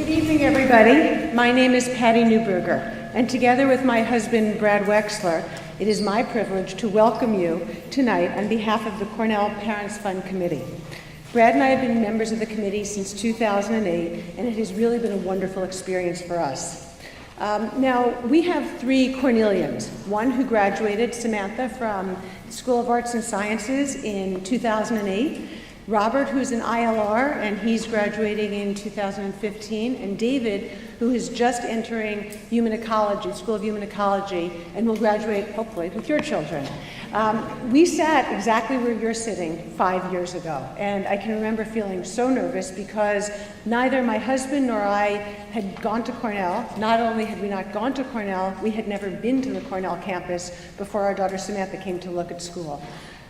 Good evening, everybody. My name is Patty Newberger, and together with my husband, Brad Wexler, it is my privilege to welcome you tonight on behalf of the Cornell Parents Fund Committee. Brad and I have been members of the committee since 2008, and it has really been a wonderful experience for us. Now, we have three Cornellians, one who graduated, Samantha, from the School of Arts and Sciences in 2008, Robert, who's an ILR, and he's graduating in 2015, and David, who is just entering Human Ecology, School of Human Ecology, and will graduate, hopefully, with your children. We sat exactly where you're sitting 5 years ago, and I can remember feeling so nervous because neither my husband nor I had gone to Cornell. Not only had we not gone to Cornell, we had never been to the Cornell campus before our daughter Samantha came to look at school.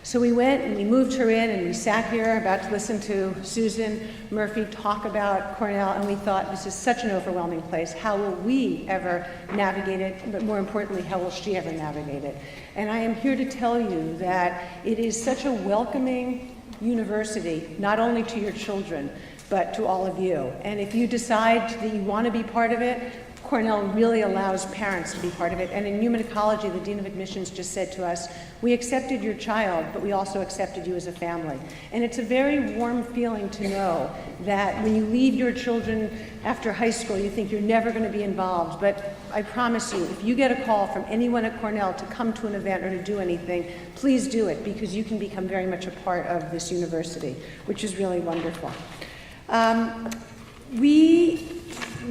So we went and we moved her in and we sat here about to listen to Susan Murphy talk about Cornell, and we thought, this is such an overwhelming place. How will we ever navigate it? But more importantly, how will she ever navigate it? And I am here to tell you that it is such a welcoming university, not only to your children, but to all of you. And if you decide that you want to be part of it, Cornell really allows parents to be part of it. And in Human Ecology, the Dean of Admissions just said to us, we accepted your child, but we also accepted you as a family. And it's a very warm feeling to know that when you leave your children after high school, you think you're never going to be involved. But I promise you, if you get a call from anyone at Cornell to come to an event or to do anything, please do it, because you can become very much a part of this university, which is really wonderful.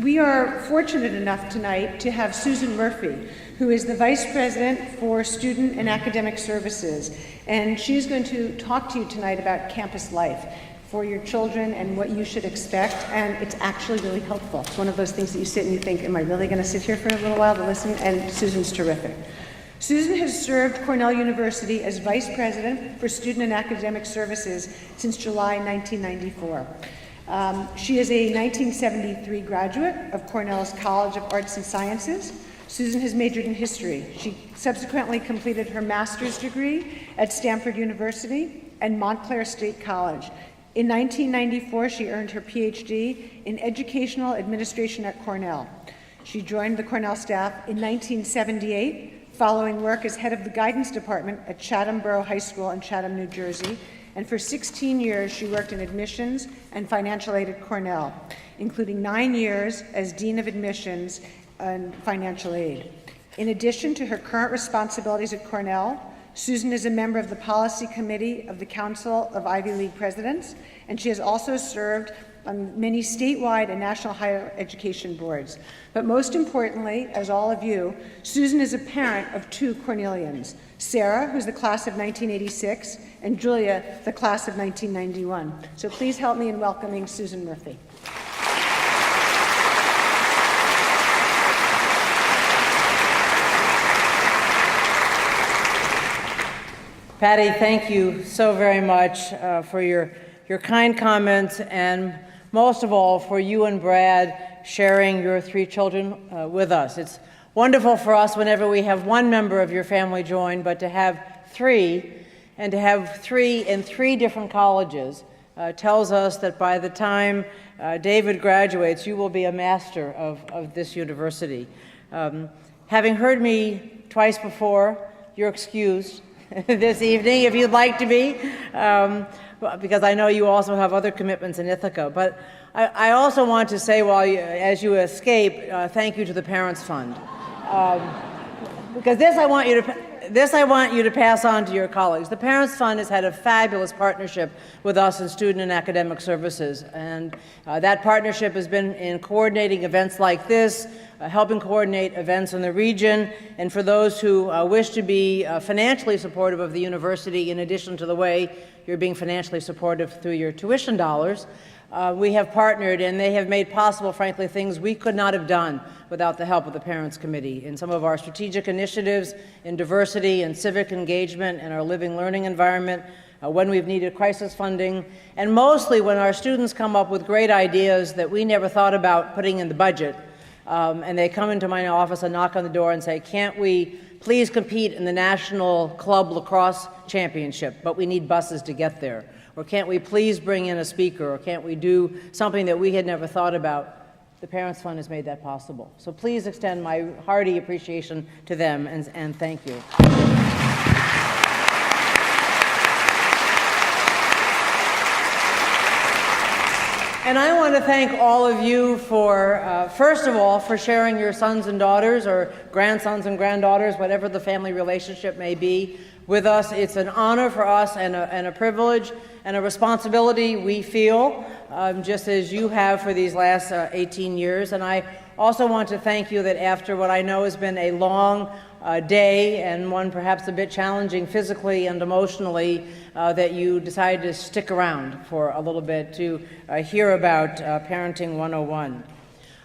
We are fortunate enough tonight to have Susan Murphy, who is the Vice President for Student and Academic Services, and she's going to talk to you tonight about campus life for your children and what you should expect, and it's actually really helpful. It's one of those things that you sit and you think, am I really going to sit here for a little while to listen? And Susan's terrific. Susan has served Cornell University as Vice President for Student and Academic Services since July 1994. She is a 1973 graduate of Cornell's College of Arts and Sciences. Susan has majored in history. She subsequently completed her master's degree at Stanford University and Montclair State College. In 1994, she earned her PhD in Educational Administration at Cornell. She joined the Cornell staff in 1978, following work as head of the guidance department at Chatham Borough High School in Chatham, New Jersey. And for 16 years, she worked in admissions and financial aid at Cornell, including 9 years as Dean of Admissions and Financial Aid. In addition to her current responsibilities at Cornell, Susan is a member of the Policy Committee of the Council of Ivy League Presidents, and she has also served on many statewide and national higher education boards. But most importantly, as all of you, Susan is a parent of two Cornellians, Sarah, who's the class of 1986, and Julia, the class of 1991. So please help me in welcoming Susan Murphy. Patty, thank you so very much for your kind comments, and most of all for you and Brad sharing your three children with us. It's wonderful for us whenever we have one member of your family join, but to have three, and to have three in three different colleges tells us that by the time David graduates, you will be a master of this university. Having heard me twice before, you're excused this evening if you'd like to be, because I know you also have other commitments in Ithaca. But I also want to say, as you escape, thank you to the Parents Fund. Because this I want you to pass on to your colleagues. The Parents Fund has had a fabulous partnership with us in Student and Academic Services, and that partnership has been in coordinating events like this, helping coordinate events in the region, and for those who wish to be financially supportive of the university, in addition to the way you're being financially supportive through your tuition dollars, we have partnered, and they have made possible, frankly, things we could not have done without the help of the Parents Committee in some of our strategic initiatives in diversity and civic engagement and our living learning environment, when we've needed crisis funding, and mostly when our students come up with great ideas that we never thought about putting in the budget, and they come into my office and knock on the door and say, can't we please compete in the National Club Lacrosse Championship, but we need buses to get there. Or can't we please bring in a speaker, or can't we do something that we had never thought about? the Parents Fund has made that possible. So please extend my hearty appreciation to them, and thank you. And I want to thank all of you for, first of all, for sharing your sons and daughters, or grandsons and granddaughters, whatever the family relationship may be, with us. It's an honor for us and a privilege and a responsibility we feel, just as you have for these last 18 years. And I also want to thank you that after what I know has been a long day, and one perhaps a bit challenging physically and emotionally, that you decided to stick around for a little bit to hear about Parenting 101.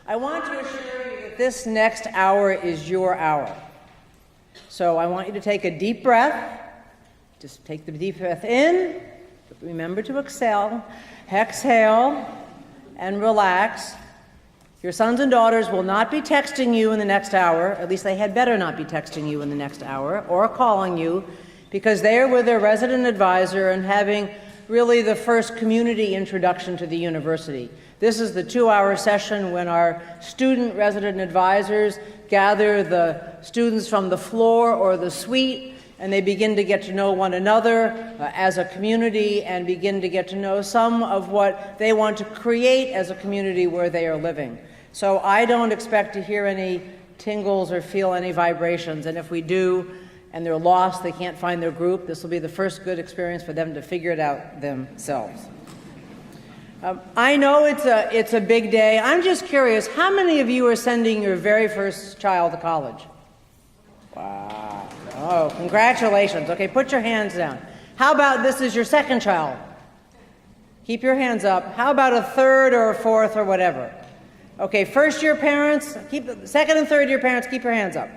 I want to assure you that this next hour is your hour. So I want you to take a deep breath. Just take the deep breath in. Remember to exhale, and relax. Your sons and daughters will not be texting you in the next hour. At least they had better not be texting you in the next hour or calling you, because they are with their resident advisor and having really the first community introduction to the university. This is the 2-hour session when our student resident advisors gather the students from the floor or the suite, and they begin to get to know one another as a community and begin to get to know some of what they want to create as a community where they are living. So I don't expect to hear any tingles or feel any vibrations, and if we do, and they're lost, they can't find their group, this will be the first good experience for them to figure it out themselves. I know it's a big day. I'm just curious, how many of you are sending your very first child to college? Wow. Oh, congratulations. Okay, put your hands down. How about this is your second child? Keep your hands up. How about a third or a fourth or whatever? Okay, first-year parents, second and third-year parents, keep your hands up.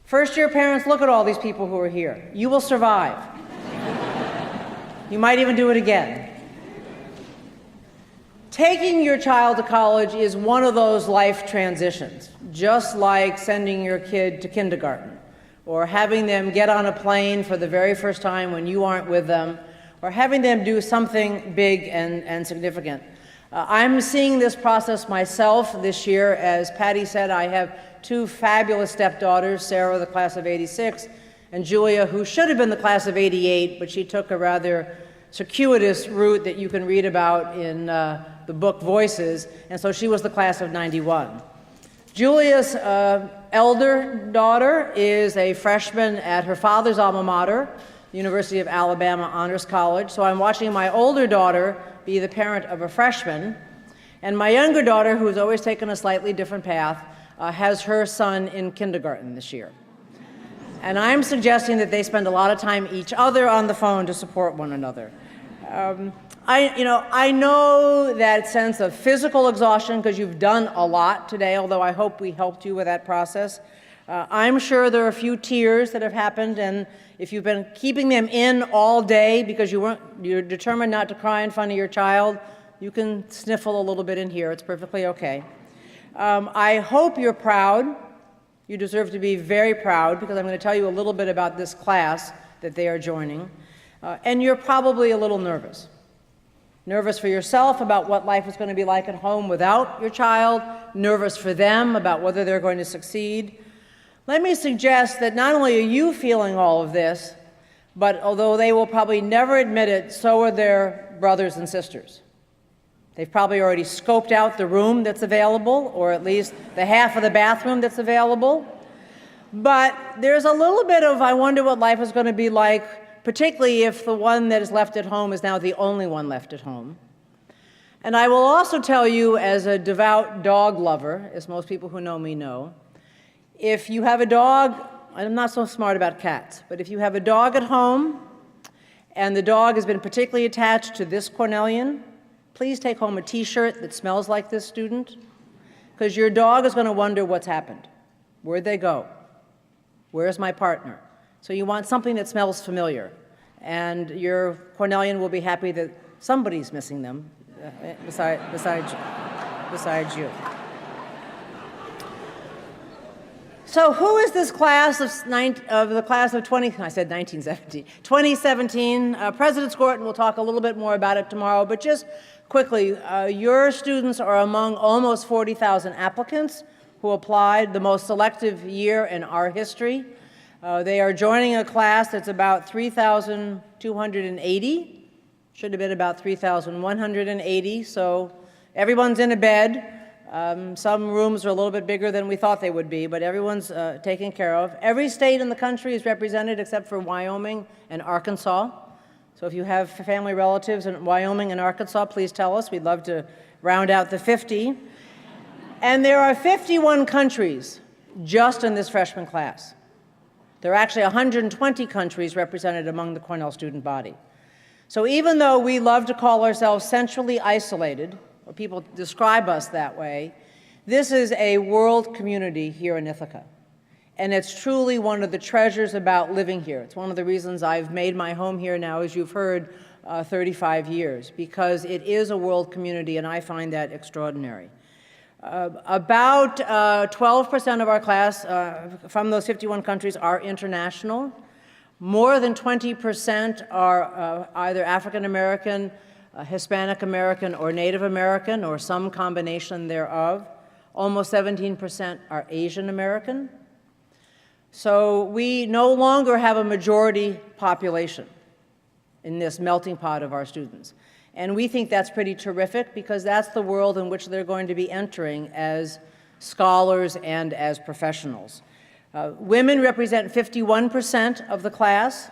First-year parents, look at all these people who are here. You will survive. You might even do it again. Taking your child to college is one of those life transitions, just like sending your kid to kindergarten, or having them get on a plane for the very first time when you aren't with them, or having them do something big and significant. I'm seeing this process myself this year. As Patty said, I have 2 fabulous stepdaughters, Sarah, the class of '86, and Julia, who should have been the class of '88, but she took a rather circuitous route that you can read about in the book Voices, and so she was the class of '91. Julia's elder daughter is a freshman at her father's alma mater, University of Alabama Honors College, so I'm watching my older daughter be the parent of a freshman, and my younger daughter, who's always taken a slightly different path, has her son in kindergarten this year. And I'm suggesting that they spend a lot of time each other on the phone to support one another. I know that sense of physical exhaustion because you've done a lot today, although I hope we helped you with that process. I'm sure there are a few tears that have happened, and if you've been keeping them in all day because you're determined not to cry in front of your child, you can sniffle a little bit in here. It's perfectly okay. I hope you're proud. You deserve to be very proud, because I'm going to tell you a little bit about this class that they are joining. And you're probably a little nervous. Nervous for yourself about what life is going to be like at home without your child, nervous for them about whether they're going to succeed. Let me suggest that not only are you feeling all of this, but although they will probably never admit it, so are their brothers and sisters. They've probably already scoped out the room that's available, or at least the half of the bathroom that's available. But there's a little bit of, I wonder what life is going to be like, particularly if the one that is left at home is now the only one left at home. And I will also tell you, as a devout dog lover, as most people who know me know, if you have a dog, I'm not so smart about cats, but if you have a dog at home and the dog has been particularly attached to this Cornellian, please take home a t-shirt that smells like this student, because your dog is going to wonder what's happened. Where'd they go? Where's my partner? So you want something that smells familiar, and your Cornellian will be happy that somebody's missing them besides you. So who is this class of the class of 2017? President Skorton will talk a little bit more about it tomorrow, but just quickly, your students are among almost 40,000 applicants who applied, the most selective year in our history. They are joining a class that's about 3,280. Should have been about 3,180, so everyone's in a bed. Some rooms are a little bit bigger than we thought they would be, but everyone's taken care of. Every state in the country is represented except for Wyoming and Arkansas. So if you have family relatives in Wyoming and Arkansas, please tell us. We'd love to round out the 50. And there are 51 countries just in this freshman class. There are actually 120 countries represented among the Cornell student body. So even though we love to call ourselves centrally isolated, or people describe us that way, this is a world community here in Ithaca. And it's truly one of the treasures about living here. It's one of the reasons I've made my home here now, as you've heard, 35 years, because it is a world community, and I find that extraordinary. About 12% of our class from those 51 countries are international. More than 20% are either African American, Hispanic American, or Native American, or some combination thereof. Almost 17% are Asian American. So we no longer have a majority population in this melting pot of our students. And we think that's pretty terrific, because that's the world in which they're going to be entering as scholars and as professionals. Women represent 51% of the class,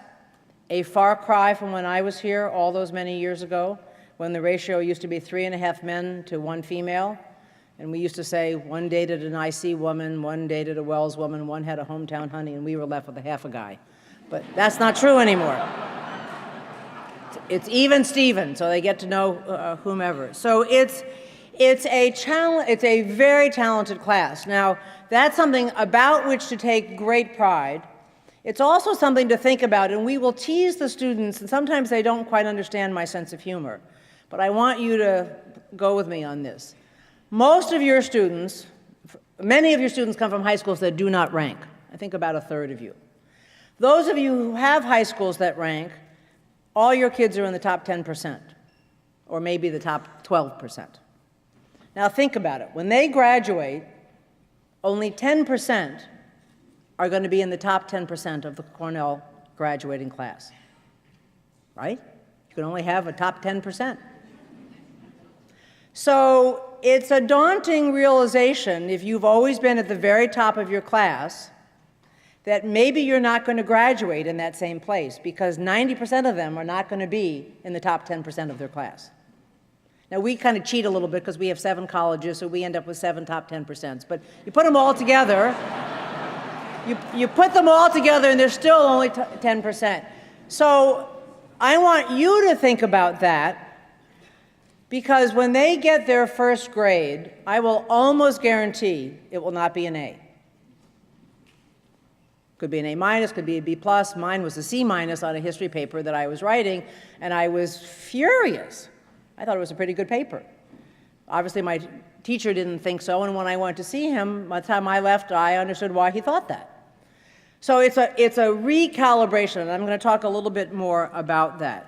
a far cry from when I was here all those many years ago, when the ratio used to be 3.5 men to 1 female. And we used to say one dated an IC woman, one dated a Wells woman, one had a hometown honey, and we were left with a half a guy. But that's not true anymore. It's even Steven, so they get to know whomever. So it's a very talented class. Now, that's something about which to take great pride. It's also something to think about, and we will tease the students, and sometimes they don't quite understand my sense of humor. But I want you to go with me on this. Most of your students, many of your students come from high schools that do not rank. I think about a third of you. Those of you who have high schools that rank, all your kids are in the top 10%, or maybe the top 12%. Now think about it. When they graduate, only 10% are going to be in the top 10% of the Cornell graduating class, right? You can only have a top 10%. So it's a daunting realization, if you've always been at the very top of your class, that maybe you're not going to graduate in that same place, because 90% of them are not going to be in the top 10% of their class. Now, we kind of cheat a little bit because we have 7 colleges, so we end up with 7 top 10%. But you put them all together, you put them all together, and there's still only 10%. So I want you to think about that, because when they get their first grade, I will almost guarantee it will not be an A. Could be an A-, could be a B+. Mine was a C- on a history paper that I was writing, and I was furious. I thought it was a pretty good paper. Obviously, my teacher didn't think so, and when I went to see him, by the time I left, I understood why he thought that. So it's a recalibration, and I'm going to talk a little bit more about that.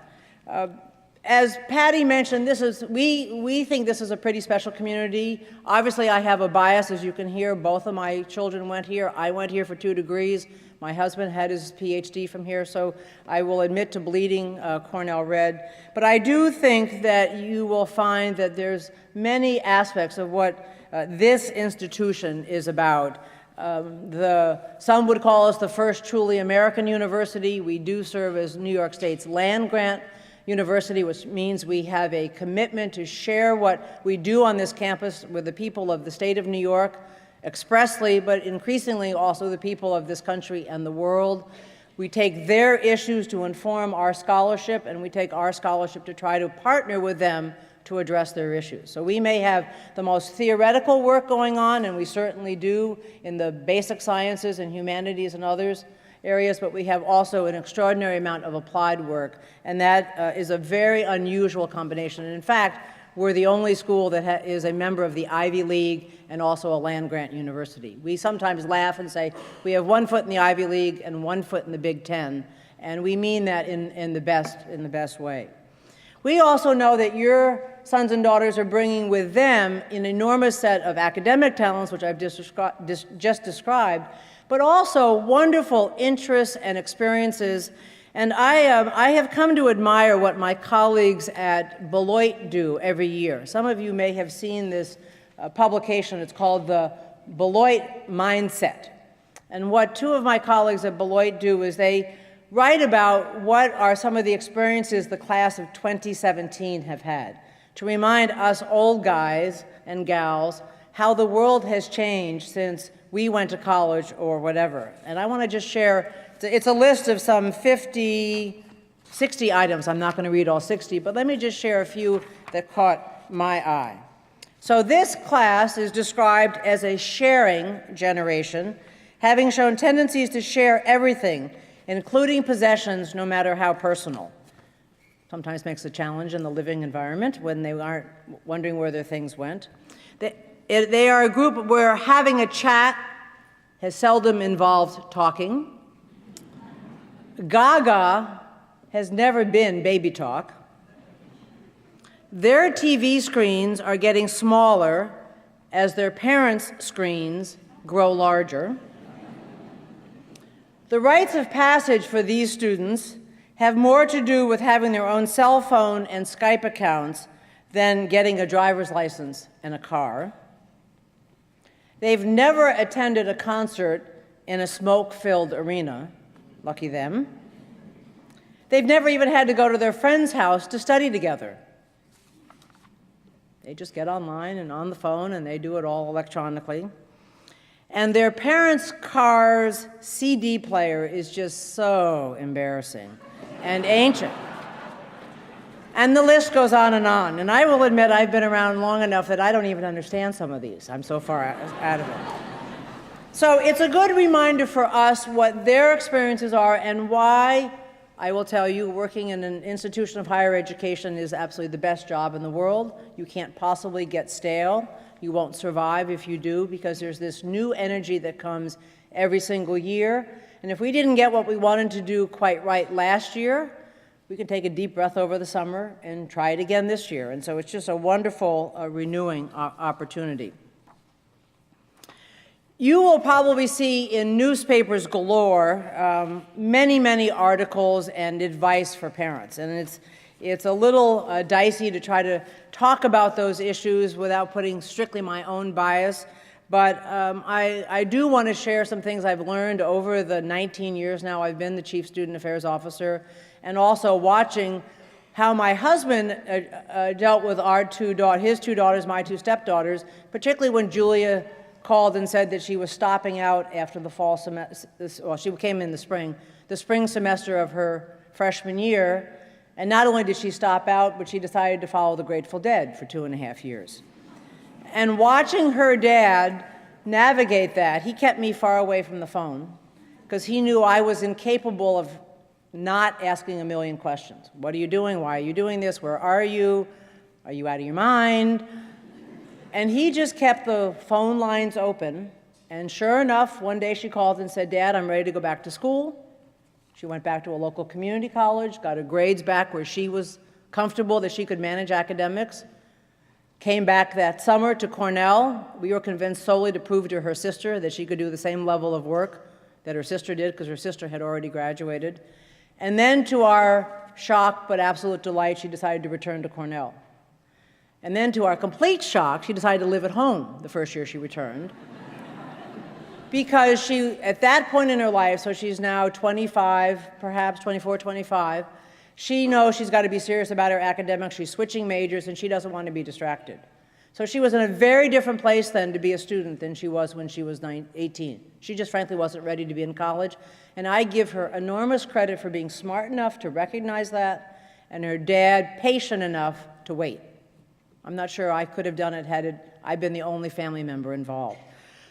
As Patty mentioned, we think this is a pretty special community. Obviously, I have a bias, as you can hear. Both of my children went here. I went here for 2 degrees. My husband had his PhD from here, so I will admit to bleeding Cornell red. But I do think that you will find that there's many aspects of what this institution is about. Some would call us the first truly American university. We do serve as New York State's land-grant university, which means we have a commitment to share what we do on this campus with the people of the state of New York expressly, but increasingly also the people of this country and the world. We take their issues to inform our scholarship, and we take our scholarship to try to partner with them to address their issues. So we may have the most theoretical work going on, and we certainly do in the basic sciences and humanities and others areas, but we have also an extraordinary amount of applied work, and that is a very unusual combination. And in fact, we're the only school that is a member of the Ivy League and also a land-grant university. We sometimes laugh and say we have 1 foot in the Ivy League and 1 foot in the Big Ten, and we mean that in the best way. We also know that your sons and daughters are bringing with them an enormous set of academic talents, which I've just described, but also wonderful interests and experiences. And I have come to admire what my colleagues at Beloit do every year. Some of you may have seen this publication. It's called the Beloit Mindset. And what 2 of my colleagues at Beloit do is they write about what are some of the experiences the class of 2017 have had, to remind us old guys and gals how the world has changed since we went to college or whatever. And I want to just share, it's a list of some 60 items. I'm not going to read all 60, but let me just share a few that caught my eye. So this class is described as a sharing generation, having shown tendencies to share everything, including possessions, no matter how personal. Sometimes makes a challenge in the living environment when they aren't wondering where their things went. They are a group where having a chat has seldom involved talking. Gaga has never been baby talk. Their TV screens are getting smaller as their parents' screens grow larger. The rites of passage for these students have more to do with having their own cell phone and Skype accounts than getting a driver's license and a car. They've never attended a concert in a smoke-filled arena. Lucky them. They've never even had to go to their friend's house to study together. They just get online and on the phone, and they do it all electronically. And their parents' car's CD player is just so embarrassing and ancient. And the list goes on. And I will admit I've been around long enough that I don't even understand some of these. I'm so far out of it. So it's a good reminder for us what their experiences are and why, I will tell you, working in an institution of higher education is absolutely the best job in the world. You can't possibly get stale. You won't survive if you do, because there's this new energy that comes every single year. And if we didn't get what we wanted to do quite right last year, we can take a deep breath over the summer and try it again this year. And so it's just a wonderful renewing opportunity. You will probably see in newspapers galore many articles and advice for parents. And it's a little dicey to try to talk about those issues without putting strictly my own bias. But I do want to share some things I've learned over the 19 years now I've been the Chief Student Affairs Officer, and also watching how my husband dealt with his 2 daughters, my 2 stepdaughters, particularly when Julia called and said that she was stopping out after the fall semester. Well, she came in the spring semester of her freshman year. And not only did she stop out, but she decided to follow the Grateful Dead for 2.5 years. And watching her dad navigate that, he kept me far away from the phone because he knew I was incapable of not asking a million questions. What are you doing? Why are you doing this? Where are you? Are you out of your mind? And he just kept the phone lines open. And sure enough, one day she called and said, "Dad, I'm ready to go back to school." She went back to a local community college, got her grades back where she was comfortable that she could manage academics, came back that summer to Cornell. We were convinced solely to prove to her sister that she could do the same level of work that her sister did, because her sister had already graduated. And then, to our shock but absolute delight, she decided to return to Cornell. And then, to our complete shock, she decided to live at home the first year she returned. Because she, at that point in her life, so she's now 25, perhaps 24, 25, she knows she's got to be serious about her academics. She's switching majors, and she doesn't want to be distracted. So she was in a very different place then to be a student than she was when she was 18. She just frankly wasn't ready to be in college. And I give her enormous credit for being smart enough to recognize that, and her dad patient enough to wait. I'm not sure I could have done it had I been the only family member involved.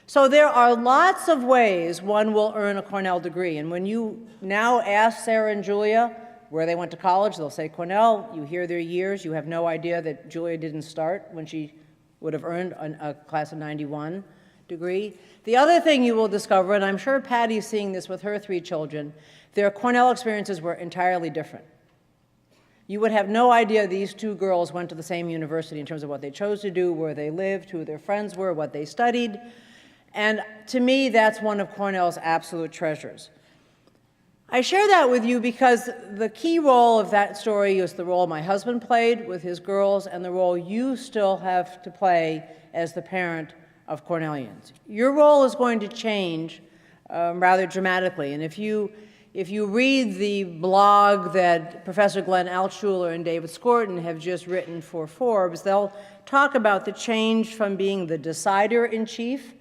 So there are lots of ways one will earn a Cornell degree. And when you now ask Sarah and Julia, where they went to college. They'll say Cornell. You hear their years. You have no idea that Julia didn't start when she would have earned a class of 91 degree. The other thing you will discover, and I'm sure Patty's seeing this with her 3 children, their Cornell experiences were entirely different. You would have no idea these 2 girls went to the same university in terms of what they chose to do, where they lived, who their friends were, what they studied. And to me, that's one of Cornell's absolute treasures. I share that with you because the key role of that story is the role my husband played with his girls and the role you still have to play as the parent of Cornellians. Your role is going to change rather dramatically. And if you read the blog that Professor Glenn Altshuler and David Skorton have just written for Forbes, they'll talk about the change from being the decider-in-chief,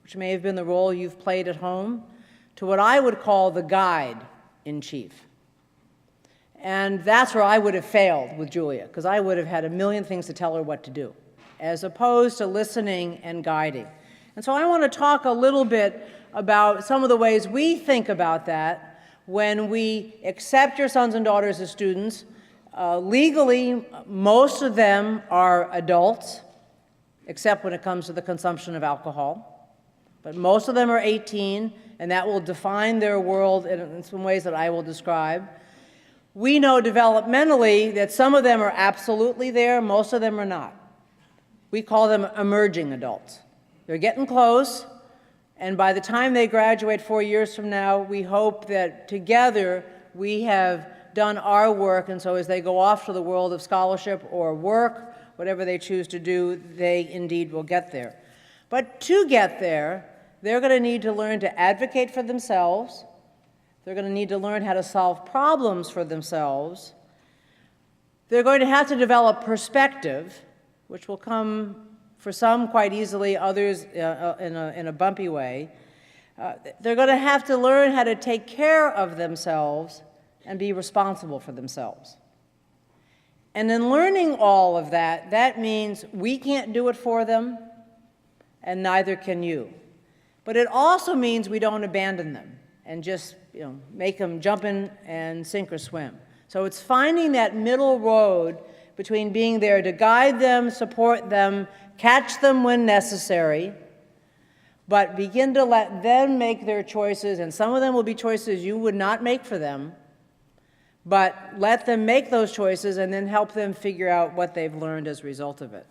which may have been the role you've played at home, to what I would call the guide-in-chief. And that's where I would have failed with Julia, because I would have had a million things to tell her what to do, as opposed to listening and guiding. And so I want to talk a little bit about some of the ways we think about that when we accept your sons and daughters as students. Legally, most of them are adults, except when it comes to the consumption of alcohol. But most of them are 18, and that will define their world in some ways that I will describe. We know developmentally that some of them are absolutely there, most of them are not. We call them emerging adults. They're getting close, and by the time they graduate 4 years from now, we hope that together we have done our work, and so as they go off to the world of scholarship or work, whatever they choose to do, they indeed will get there. But to get there, they're going to need to learn to advocate for themselves. They're going to need to learn how to solve problems for themselves. They're going to have to develop perspective, which will come for some quite easily, others in a bumpy way. They're going to have to learn how to take care of themselves and be responsible for themselves. And in learning all of that, that means we can't do it for them, and neither can you. But it also means we don't abandon them and just make them jump in and sink or swim. So it's finding that middle road between being there to guide them, support them, catch them when necessary, but begin to let them make their choices, and some of them will be choices you would not make for them, but let them make those choices and then help them figure out what they've learned as a result of it.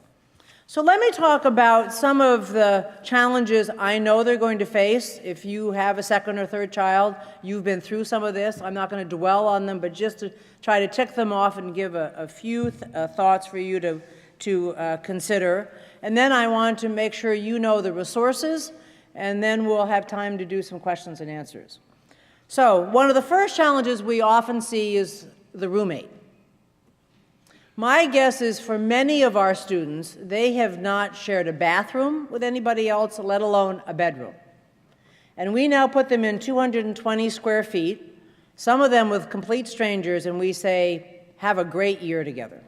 So let me talk about some of the challenges I know they're going to face. If you have a second or third child, you've been through some of this. I'm not going to dwell on them, but just to try to tick them off and give a few thoughts for you to consider. And then I want to make sure you know the resources, and then we'll have time to do some questions and answers. So one of the first challenges we often see is the roommate. My guess is for many of our students, they have not shared a bathroom with anybody else, let alone a bedroom. And we now put them in 220 square feet, some of them with complete strangers, and we say, have a great year together.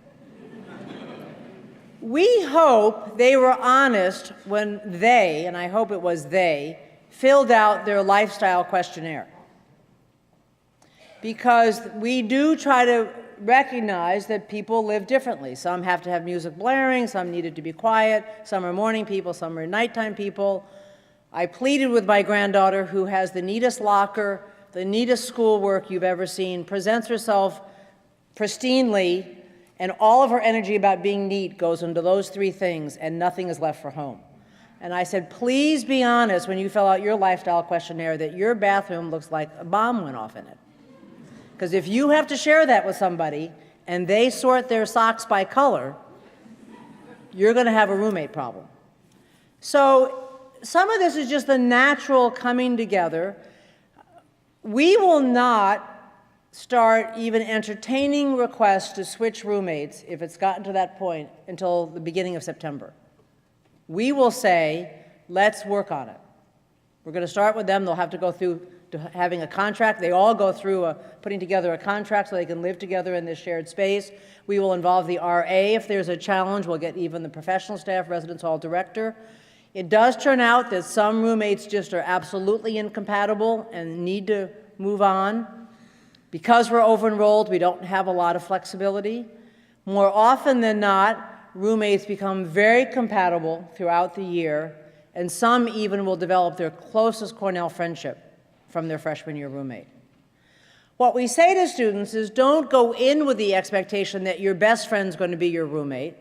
We hope they were honest when they, and I hope it was they, filled out their lifestyle questionnaire. Because we do try to recognize that people live differently. Some have to have music blaring, some needed to be quiet, some are morning people, some are nighttime people. I pleaded with my granddaughter, who has the neatest locker, the neatest schoolwork you've ever seen, presents herself pristinely, and all of her energy about being neat goes into those 3 things, and nothing is left for home. And I said, please be honest when you fill out your lifestyle questionnaire that your bathroom looks like a bomb went off in it. Because if you have to share that with somebody and they sort their socks by color, you're going to have a roommate problem. So some of this is just the natural coming together. We will not start even entertaining requests to switch roommates if it's gotten to that point until the beginning of September. We will say, let's work on it. We're going to start with them. They'll have to go through to having a contract. They all go through putting together a contract so they can live together in this shared space. We will involve the RA if there's a challenge. We'll get even the professional staff, residence hall director. It does turn out that some roommates just are absolutely incompatible and need to move on Because we're over-enrolled, we don't have a lot of flexibility. More often than not, roommates become very compatible throughout the year, and some even will develop their closest Cornell friendship from their freshman year roommate. What we say to students is don't go in with the expectation that your best friend's going to be your roommate.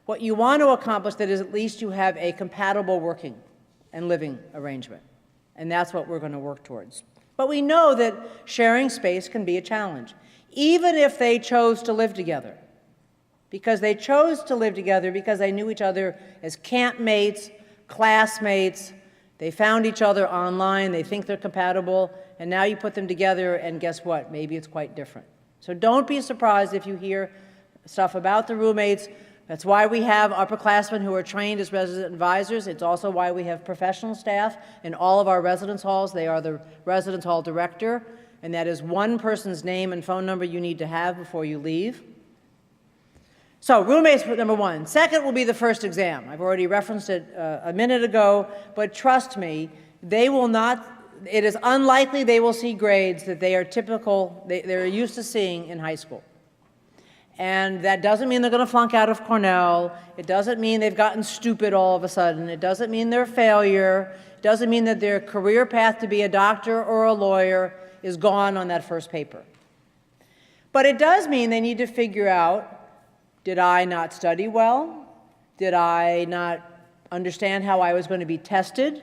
What you want to accomplish is at least you have a compatible working and living arrangement. And that's what we're going to work towards. But we know that sharing space can be a challenge, even if they chose to live together. Because they chose to live together because they knew each other as campmates, classmates. They found each other online. They think they're compatible. And now you put them together, and guess what? Maybe it's quite different. So don't be surprised if you hear stuff about the roommates. That's why we have upperclassmen who are trained as resident advisors. It's also why we have professional staff in all of our residence halls. They are the residence hall director, and that is one person's name and phone number you need to have before you leave. So roommates, number one. Second will be the first exam. I've already referenced it a minute ago, but trust me, they will not, it is unlikely they will see grades that they are typical, they're used to seeing in high school. And that doesn't mean they're going to flunk out of Cornell. It doesn't mean they've gotten stupid all of a sudden. It doesn't mean they're a failure. It doesn't mean that their career path to be a doctor or a lawyer is gone on that first paper. But it does mean they need to figure out, did I not study well? Did I not understand how I was going to be tested?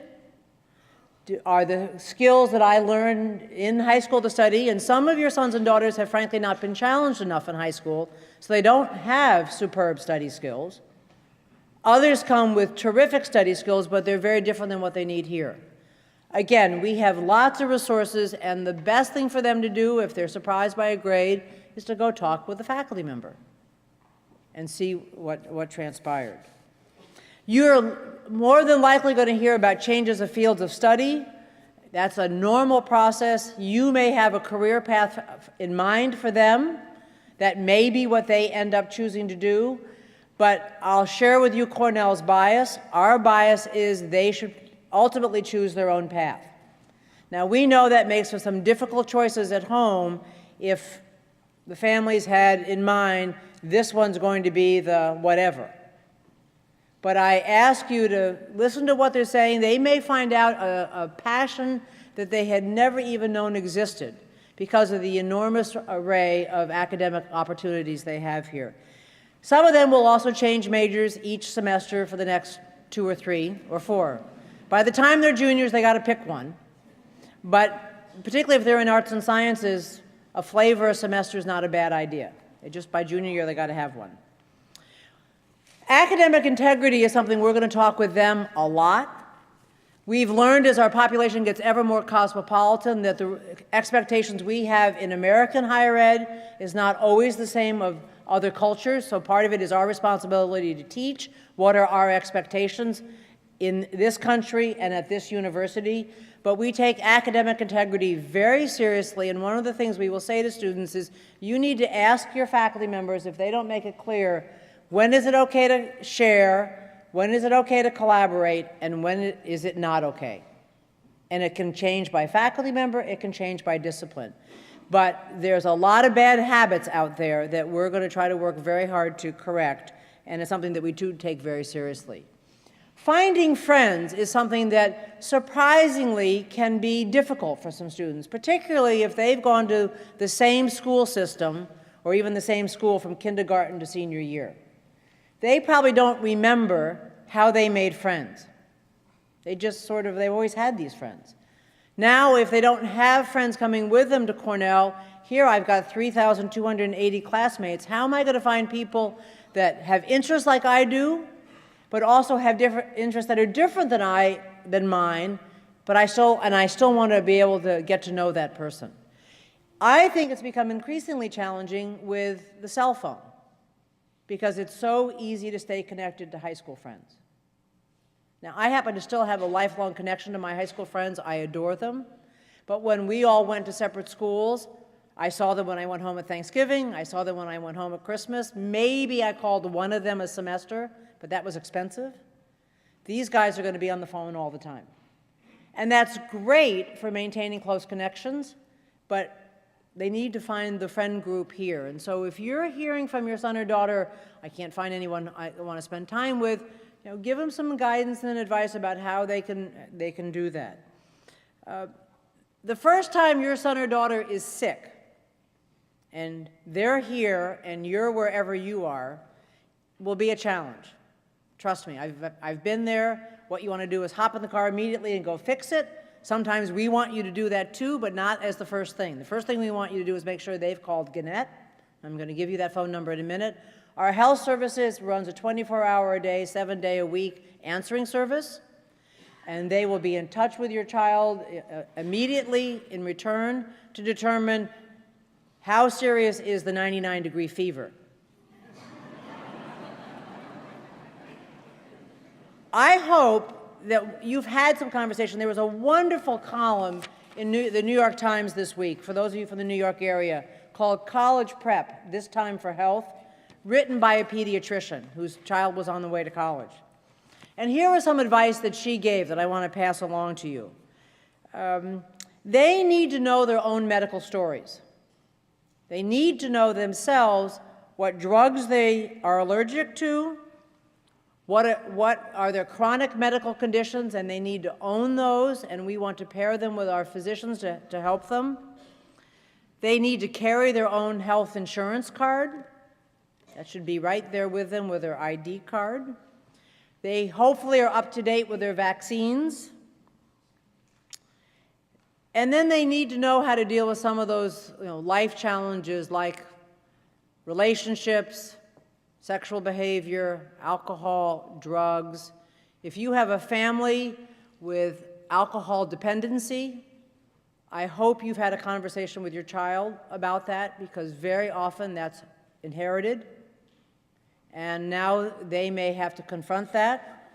Are the skills that I learned in high school to study, and some of your sons and daughters have frankly not been challenged enough in high school, so they don't have superb study skills. Others come with terrific study skills, but they're very different than what they need here. Again, we have lots of resources, and the best thing for them to do if they're surprised by a grade is to go talk with a faculty member and see what transpired. You're more than likely going to hear about changes of fields of study. That's a normal process. You may have a career path in mind for them. That may be what they end up choosing to do. But I'll share with you Cornell's bias. Our bias is they should ultimately choose their own path. Now, we know that makes for some difficult choices at home if the families had in mind this one's going to be the whatever. But I ask you to listen to what they're saying. They may find out a passion that they had never even known existed because of the enormous array of academic opportunities they have here. Some of them will also change majors each semester for the next 2 or 3 or 4. By the time they're juniors, they got to pick one. But particularly if they're in arts and sciences, a flavor a semester is not a bad idea. Just by junior year, they got to have one. Academic integrity is something we're going to talk with them a lot. We've learned as our population gets ever more cosmopolitan that the expectations we have in American higher ed is not always the same of other cultures. So part of it is our responsibility to teach what are our expectations in this country and at this university. But we take academic integrity very seriously, and one of the things we will say to students is you need to ask your faculty members if they don't make it clear when is it okay to share, when is it okay to collaborate, and when is it not okay. And it can change by faculty member, it can change by discipline. But there's a lot of bad habits out there that we're going to try to work very hard to correct, and it's something that we do take very seriously. Finding friends is something that surprisingly can be difficult for some students, particularly if they've gone to the same school system or even the same school from kindergarten to senior year. They probably don't remember how they made friends. They've always had these friends. Now, if they don't have friends coming with them to Cornell, here I've got 3,280 classmates. How am I going to find people that have interests like I do, but also have different interests that are different than mine, but I still want to be able to get to know that person? I think it's become increasingly challenging with the cell phone because it's so easy to stay connected to high school friends. Now, I happen to still have a lifelong connection to my high school friends. I adore them. But when we all went to separate schools, I saw them when I went home at Thanksgiving. I saw them when I went home at Christmas. Maybe I called one of them a semester, but that was expensive. These guys are going to be on the phone all the time. And that's great for maintaining close connections, but they need to find the friend group here. And so if you're hearing from your son or daughter, I can't find anyone I want to spend time with, give them some guidance and advice about how they can do that. The first time your son or daughter is sick, and they're here and you're wherever you are, will be a challenge. Trust me, I've been there. What you want to do is hop in the car immediately and go fix it. Sometimes we want you to do that too, but not as the first thing. The first thing we want you to do is make sure they've called Gannett. I'm going to give you that phone number in a minute. Our health services runs a 24-hour-a-day, 7-day-a-week answering service, and they will be in touch with your child immediately in return to determine how serious is the 99-degree fever. I hope that you've had some conversation. There was a wonderful column in the New York Times this week, for those of you from the New York area, called College Prep, This Time for Health, written by a pediatrician whose child was on the way to college. And here was some advice that she gave that I want to pass along to you. They need to know their own medical stories. They need to know themselves what drugs they are allergic to, what are their chronic medical conditions, and they need to own those, and we want to pair them with our physicians to help them. They need to carry their own health insurance card. That should be right there with them with their ID card. They hopefully are up to date with their vaccines. And then they need to know how to deal with some of those life challenges like relationships, sexual behavior, alcohol, drugs. If you have a family with alcohol dependency, I hope you've had a conversation with your child about that, because very often that's inherited, and now they may have to confront that.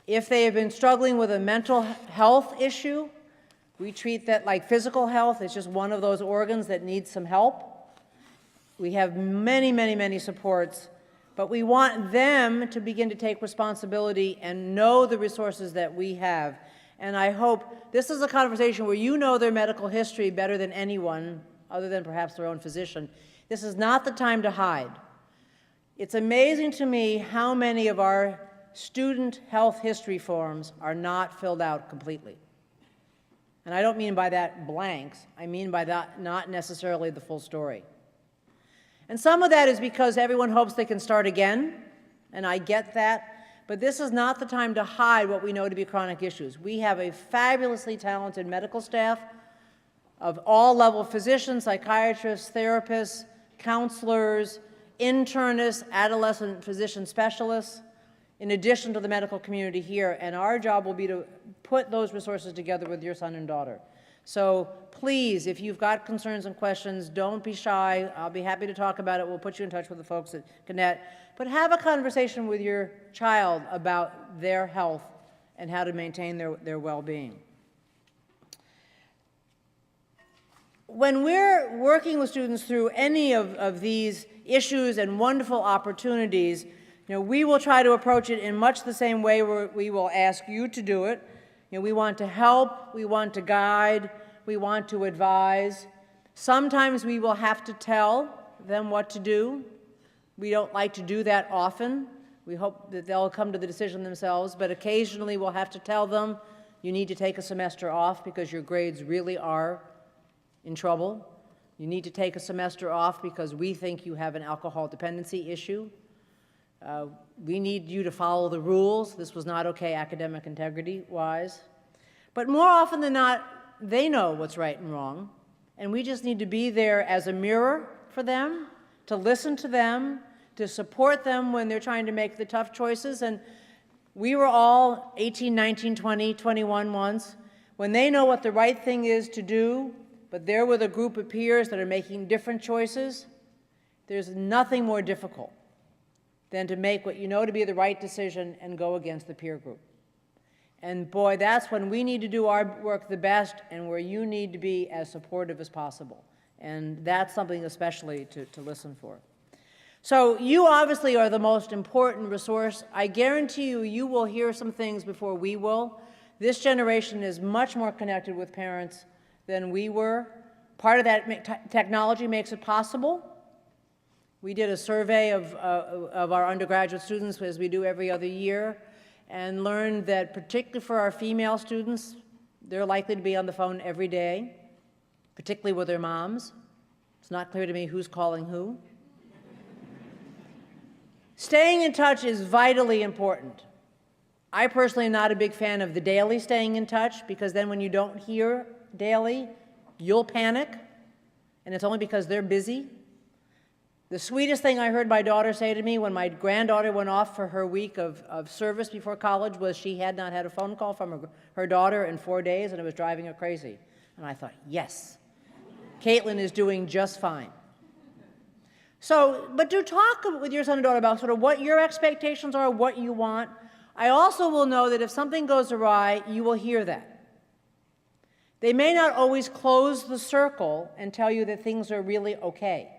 If they have been struggling with a mental health issue, we treat that like physical health. It's just one of those organs that needs some help. We have many, many, many supports, but we want them to begin to take responsibility and know the resources that we have. And I hope this is a conversation where you know their medical history better than anyone, other than perhaps their own physician. This is not the time to hide. It's amazing to me how many of our student health history forms are not filled out completely. And I don't mean by that blanks. I mean by that not necessarily the full story. And some of that is because everyone hopes they can start again, and I get that. But this is not the time to hide what we know to be chronic issues. We have a fabulously talented medical staff of all level physicians, psychiatrists, therapists, counselors, internists, adolescent physician specialists, in addition to the medical community here. And our job will be to put those resources together with your son and daughter. So please, if you've got concerns and questions, don't be shy. I'll be happy to talk about it. We'll put you in touch with the folks at Gannett. But have a conversation with your child about their health and how to maintain their well-being. When we're working with students through any of these issues and wonderful opportunities, we will try to approach it in much the same way where we will ask you to do it. We want to help, we want to guide, we want to advise. Sometimes we will have to tell them what to do. We don't like to do that often. We hope that they'll come to the decision themselves, but occasionally we'll have to tell them, you need to take a semester off because your grades really are in trouble. You need to take a semester off because we think you have an alcohol dependency issue. We need you to follow the rules. This was not okay academic integrity-wise. But more often than not, they know what's right and wrong, and we just need to be there as a mirror for them, to listen to them, to support them when they're trying to make the tough choices. And we were all 18, 19, 20, 21 once. When they know what the right thing is to do, but they're with a group of peers that are making different choices, there's nothing more difficult than to make what you know to be the right decision and go against the peer group. And boy, that's when we need to do our work the best and where you need to be as supportive as possible. And that's something especially to listen for. So you obviously are the most important resource. I guarantee you will hear some things before we will. This generation is much more connected with parents than we were. Part of that technology makes it possible. We did a survey of our undergraduate students, as we do every other year, and learned that particularly for our female students, they're likely to be on the phone every day, particularly with their moms. It's not clear to me who's calling who. Staying in touch is vitally important. I personally am not a big fan of the daily staying in touch, because then when you don't hear daily, you'll panic, and it's only because they're busy. The sweetest thing I heard my daughter say to me when my granddaughter went off for her week of service before college was she had not had a phone call from her daughter in 4 days, and it was driving her crazy. And I thought, yes, Caitlin is doing just fine. So, but do talk with your son and daughter about sort of what your expectations are, what you want. I also will know that if something goes awry, you will hear that. They may not always close the circle and tell you that things are really okay.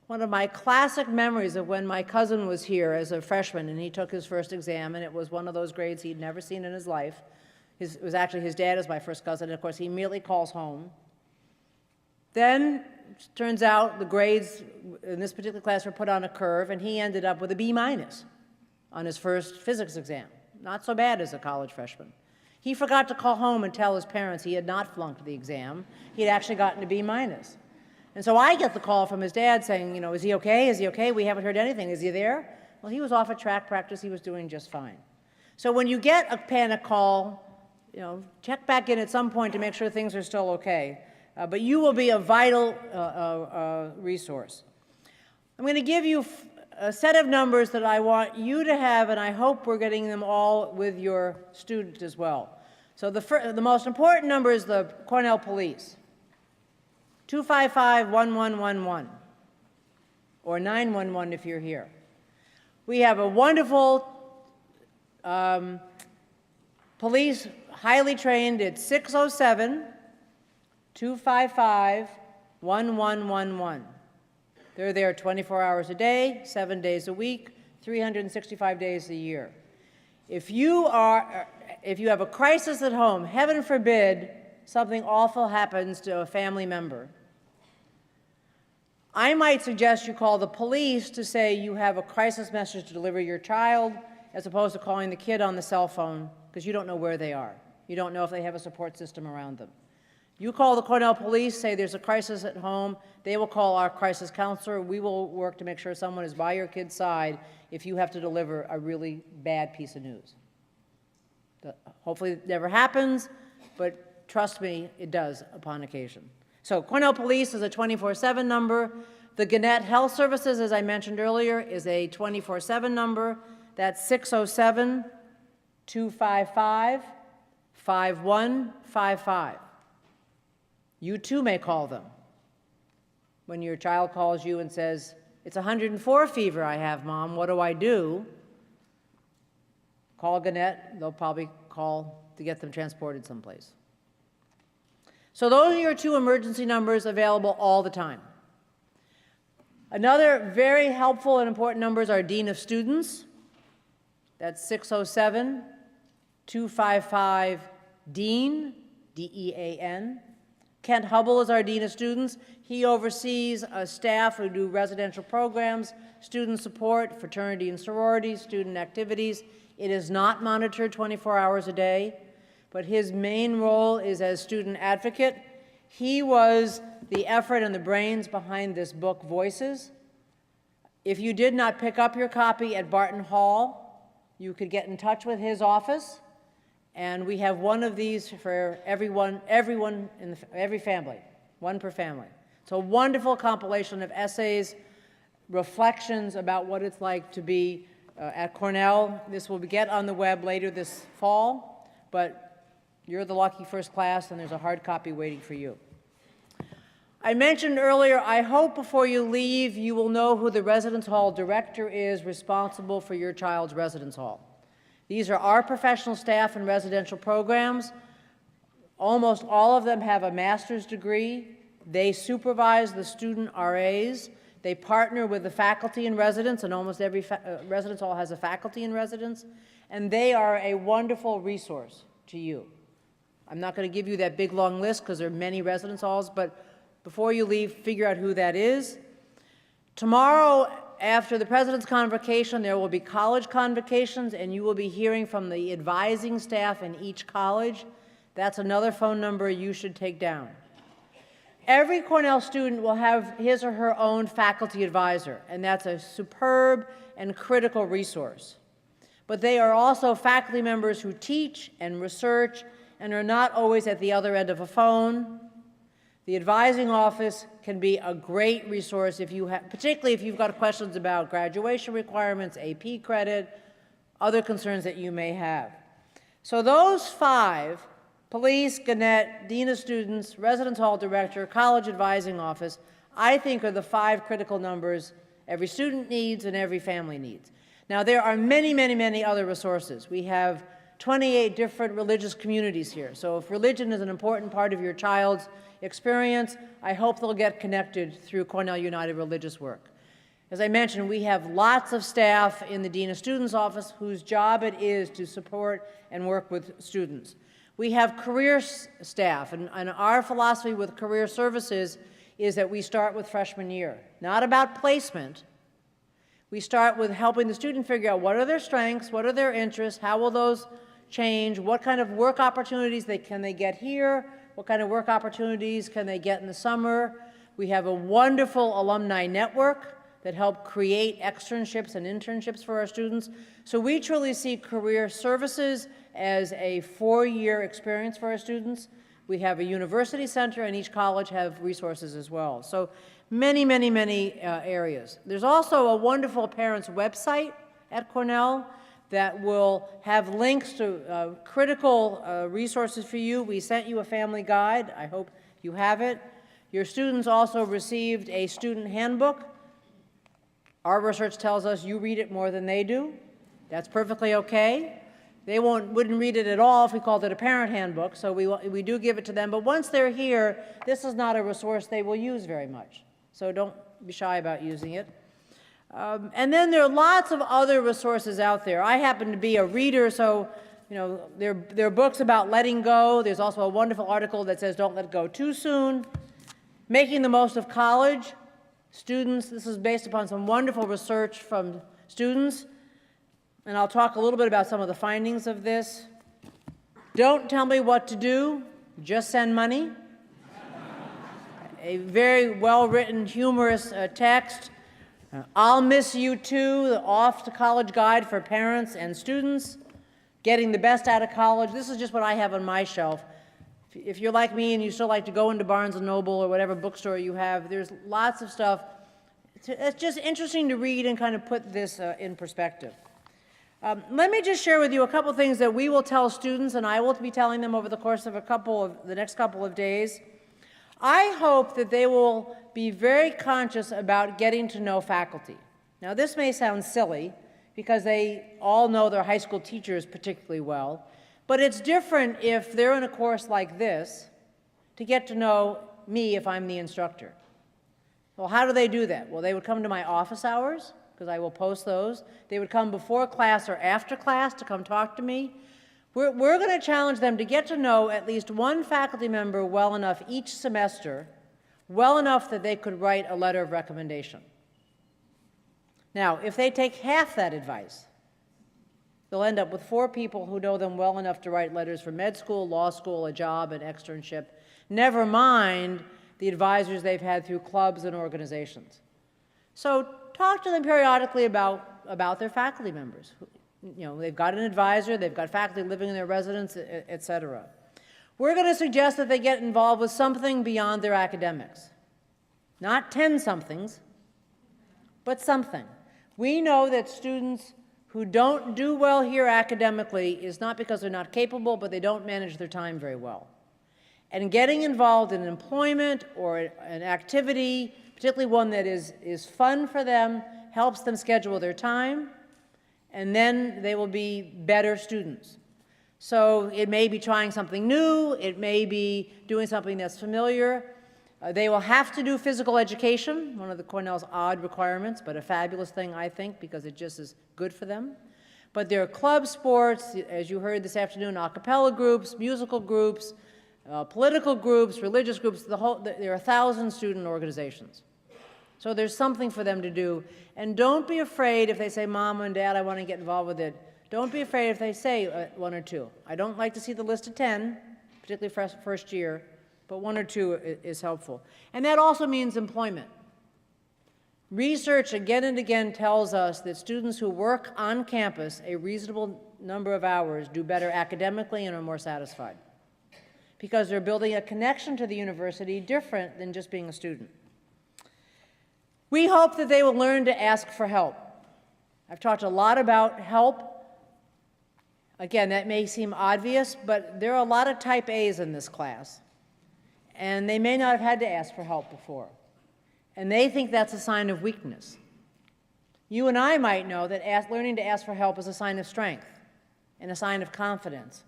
One of my classic memories of when my cousin was here as a freshman and he took his first exam, and it was one of those grades he'd never seen in his life. It was actually his dad is my first cousin, and of course he immediately calls home. Then, turns out the grades in this particular class were put on a curve, and he ended up with a B- on his first physics exam. Not so bad as a college freshman. He forgot to call home and tell his parents he had not flunked the exam. He had actually gotten a B-. And so I get the call from his dad saying, is he okay? Is he okay? We haven't heard anything. Is he there? Well, he was off at track practice. He was doing just fine. So when you get a panic call, check back in at some point to make sure things are still okay. But you will be a vital resource. I'm going to give you a set of numbers that I want you to have, and I hope we're getting them all with your student as well. So the most important number is the Cornell Police. 255-1111, or 911 if you're here. We have a wonderful police, highly trained at 607-255-1111. They're there 24 hours a day, 7 days a week, 365 days a year. If you have a crisis at home, heaven forbid, something awful happens to a family member, I might suggest you call the police to say you have a crisis message to deliver your child, as opposed to calling the kid on the cell phone, because you don't know where they are. You don't know if they have a support system around them. You call the Cornell Police, say there's a crisis at home. They will call our crisis counselor. We will work to make sure someone is by your kid's side if you have to deliver a really bad piece of news. Hopefully it never happens, but trust me, it does upon occasion. So Cornell Police is a 24/7 number. The Gannett Health Services, as I mentioned earlier, is a 24/7 number. That's 607-255-5155. You too may call them. When your child calls you and says, "It's 104 fever I have, Mom, what do I do?" Call Gannett. They'll probably call to get them transported someplace. So those are your two emergency numbers available all the time. Another very helpful and important number is our Dean of Students. That's 607-255-DEAN, D-E-A-N. Kent Hubble is our Dean of Students. He oversees a staff who do residential programs, student support, fraternity and sorority, student activities. It is not monitored 24 hours a day, but his main role is as student advocate. He was the effort and the brains behind this book, Voices. If you did not pick up your copy at Barton Hall, you could get in touch with his office, and we have one of these for everyone in every family, one per family. It's a wonderful compilation of essays, reflections about what it's like to be at Cornell. This will get on the web later this fall, but you're the lucky first class, and there's a hard copy waiting for you. I mentioned earlier, I hope before you leave, you will know who the residence hall director is responsible for your child's residence hall. These are our professional staff in residential programs. Almost all of them have a master's degree. They supervise the student RAs. They partner with the faculty in residence, and almost every residence hall has a faculty in residence, and they are a wonderful resource to you. I'm not going to give you that big long list because there are many residence halls, but before you leave, figure out who that is. Tomorrow, after the President's Convocation, there will be college convocations, and you will be hearing from the advising staff in each college. That's another phone number you should take down. Every Cornell student will have his or her own faculty advisor, and that's a superb and critical resource. But they are also faculty members who teach and research and are not always at the other end of a phone. The advising office can be a great resource if you have, particularly if you've got questions about graduation requirements, AP credit, other concerns that you may have. So those 5, police, Gannett, dean of students, residence hall director, college advising office, I think are the 5 critical numbers every student needs and every family needs. Now, there are many, many, many other resources. We have 28 different religious communities here. So if religion is an important part of your child's experience, I hope they'll get connected through Cornell United Religious Work. As I mentioned, we have lots of staff in the Dean of Students office whose job it is to support and work with students. We have career staff, and our philosophy with career services is that we start with freshman year. Not about placement. We start with helping the student figure out what are their strengths, what are their interests, how will those change, what kind of work opportunities can they get here, what kind of work opportunities can they get in the summer. We have a wonderful alumni network that help create externships and internships for our students. So we truly see career services as a 4-year experience for our students. We have a university center, and each college have resources as well. So many, many, many areas. There's also a wonderful parents' website at Cornell that will have links to critical resources for you. We sent you a family guide. I hope you have it. Your students also received a student handbook. Our research tells us you read it more than they do. That's perfectly okay. They wouldn't read it at all if we called it a parent handbook, so we do give it to them. But once they're here, this is not a resource they will use very much. So don't be shy about using it. And then there are lots of other resources out there. I happen to be a reader, so there are books about letting go. There's also a wonderful article that says don't let go too soon. Making the most of college. Students, this is based upon some wonderful research from students. And I'll talk a little bit about some of the findings of this. Don't tell me what to do, just send money. A very well-written, humorous text. I'll Miss You Too, the Off to College Guide for Parents and Students. Getting the Best Out of College. This is just what I have on my shelf. If you're like me and you still like to go into Barnes & Noble or whatever bookstore you have, there's lots of stuff. It's just interesting to read and kind of put this in perspective. Let me just share with you a couple things that we will tell students, and I will be telling them over the course of the next couple of days. I hope that they will be very conscious about getting to know faculty. Now, this may sound silly because they all know their high school teachers particularly well, but it's different if they're in a course like this to get to know me if I'm the instructor. Well, how do they do that? Well, they would come to my office hours, because I will post those. They would come before class or after class to come talk to me. We're going to challenge them to get to know at least one faculty member well enough each semester, well enough that they could write a letter of recommendation. Now, if they take half that advice, they'll end up with 4 people who know them well enough to write letters for med school, law school, a job, an externship, never mind the advisors they've had through clubs and organizations. So talk to them periodically about their faculty members. They've got an advisor, they've got faculty living in their residence, et cetera. We're going to suggest that they get involved with something beyond their academics. Not 10-somethings, but something. We know that students who don't do well here academically is not because they're not capable, but they don't manage their time very well. And getting involved in employment or an activity, particularly one that is fun for them, helps them schedule their time, and then they will be better students. So it may be trying something new, it may be doing something that's familiar. They will have to do physical education, one of the Cornell's odd requirements, but a fabulous thing, I think, because it just is good for them. But there are club sports, as you heard this afternoon, a cappella groups, musical groups, political groups, religious groups, there are 1,000 student organizations. So there's something for them to do. And don't be afraid if they say, Mom and Dad, I want to get involved with it. Don't be afraid if they say one or two. I don't like to see the list of 10, particularly first year, but one or two is helpful. And that also means employment. Research again and again tells us that students who work on campus a reasonable number of hours do better academically and are more satisfied, because they're building a connection to the university different than just being a student. We hope that they will learn to ask for help. I've talked a lot about help. Again, that may seem obvious, but there are a lot of type A's in this class, and they may not have had to ask for help before. And they think that's a sign of weakness. You and I might know that learning to ask for help is a sign of strength and a sign of confidence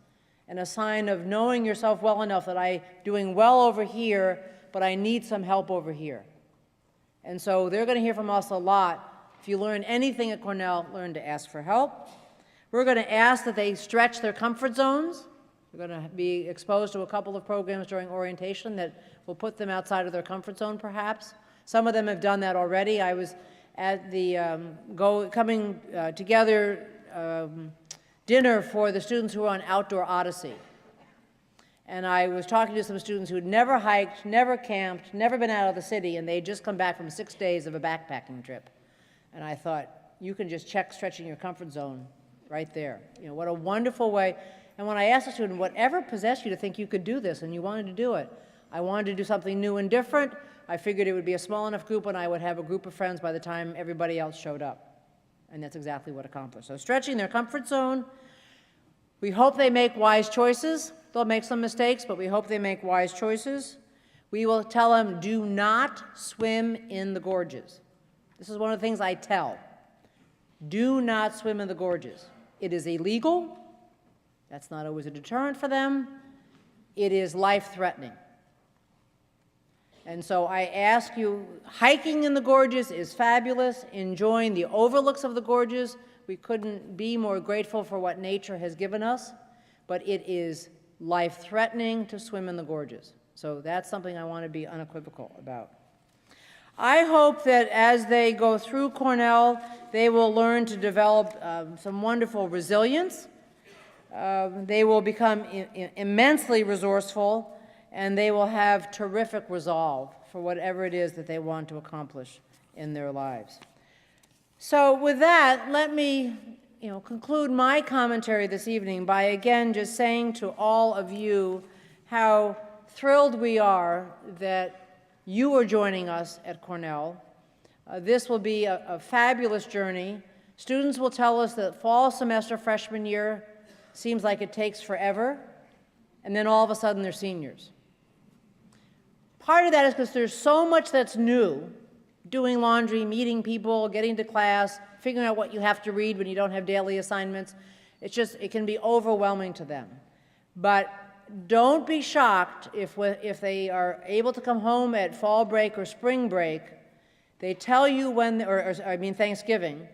and a sign of knowing yourself well enough that I'm doing well over here, but I need some help over here. And so they're going to hear from us a lot. If you learn anything at Cornell, learn to ask for help. We're going to ask that they stretch their comfort zones. We're going to be exposed to a couple of programs during orientation that will put them outside of their comfort zone, perhaps. Some of them have done that already. I was at the coming together dinner for the students who were on Outdoor Odyssey. And I was talking to some students who had never hiked, never camped, never been out of the city, and they'd just come back from 6 days of a backpacking trip. And I thought, you can just check stretching your comfort zone right there. You know, what a wonderful way. And when I asked a student, whatever possessed you to think you could do this, and you wanted to do it, I wanted to do something new and different. I figured it would be a small enough group and I would have a group of friends by the time everybody else showed up. And that's exactly what accomplished. So stretching their comfort zone. We hope they make wise choices. They'll make some mistakes, but we hope they make wise choices. We will tell them, do not swim in the gorges. This is one of the things I tell. Do not swim in the gorges. It is illegal. That's not always a deterrent for them. It is life-threatening. And so I ask you, hiking in the gorges is fabulous. Enjoying the overlooks of the gorges. We couldn't be more grateful for what nature has given us, but it is life-threatening to swim in the gorges. So that's something I want to be unequivocal about. I hope that as they go through Cornell, they will learn to develop some wonderful resilience. They will become immensely resourceful, and they will have terrific resolve for whatever it is that they want to accomplish in their lives. So with that, let me conclude my commentary this evening by again just saying to all of you how thrilled we are that you are joining us at Cornell. This will be a fabulous journey. Students will tell us that fall semester freshman year seems like it takes forever, and then all of a sudden they're seniors. Part of that is because there's so much that's new, doing laundry, meeting people, getting to class, figuring out what you have to read when you don't have daily assignments. It can be overwhelming to them. But don't be shocked if they are able to come home at fall break or spring break. They tell you when, Thanksgiving,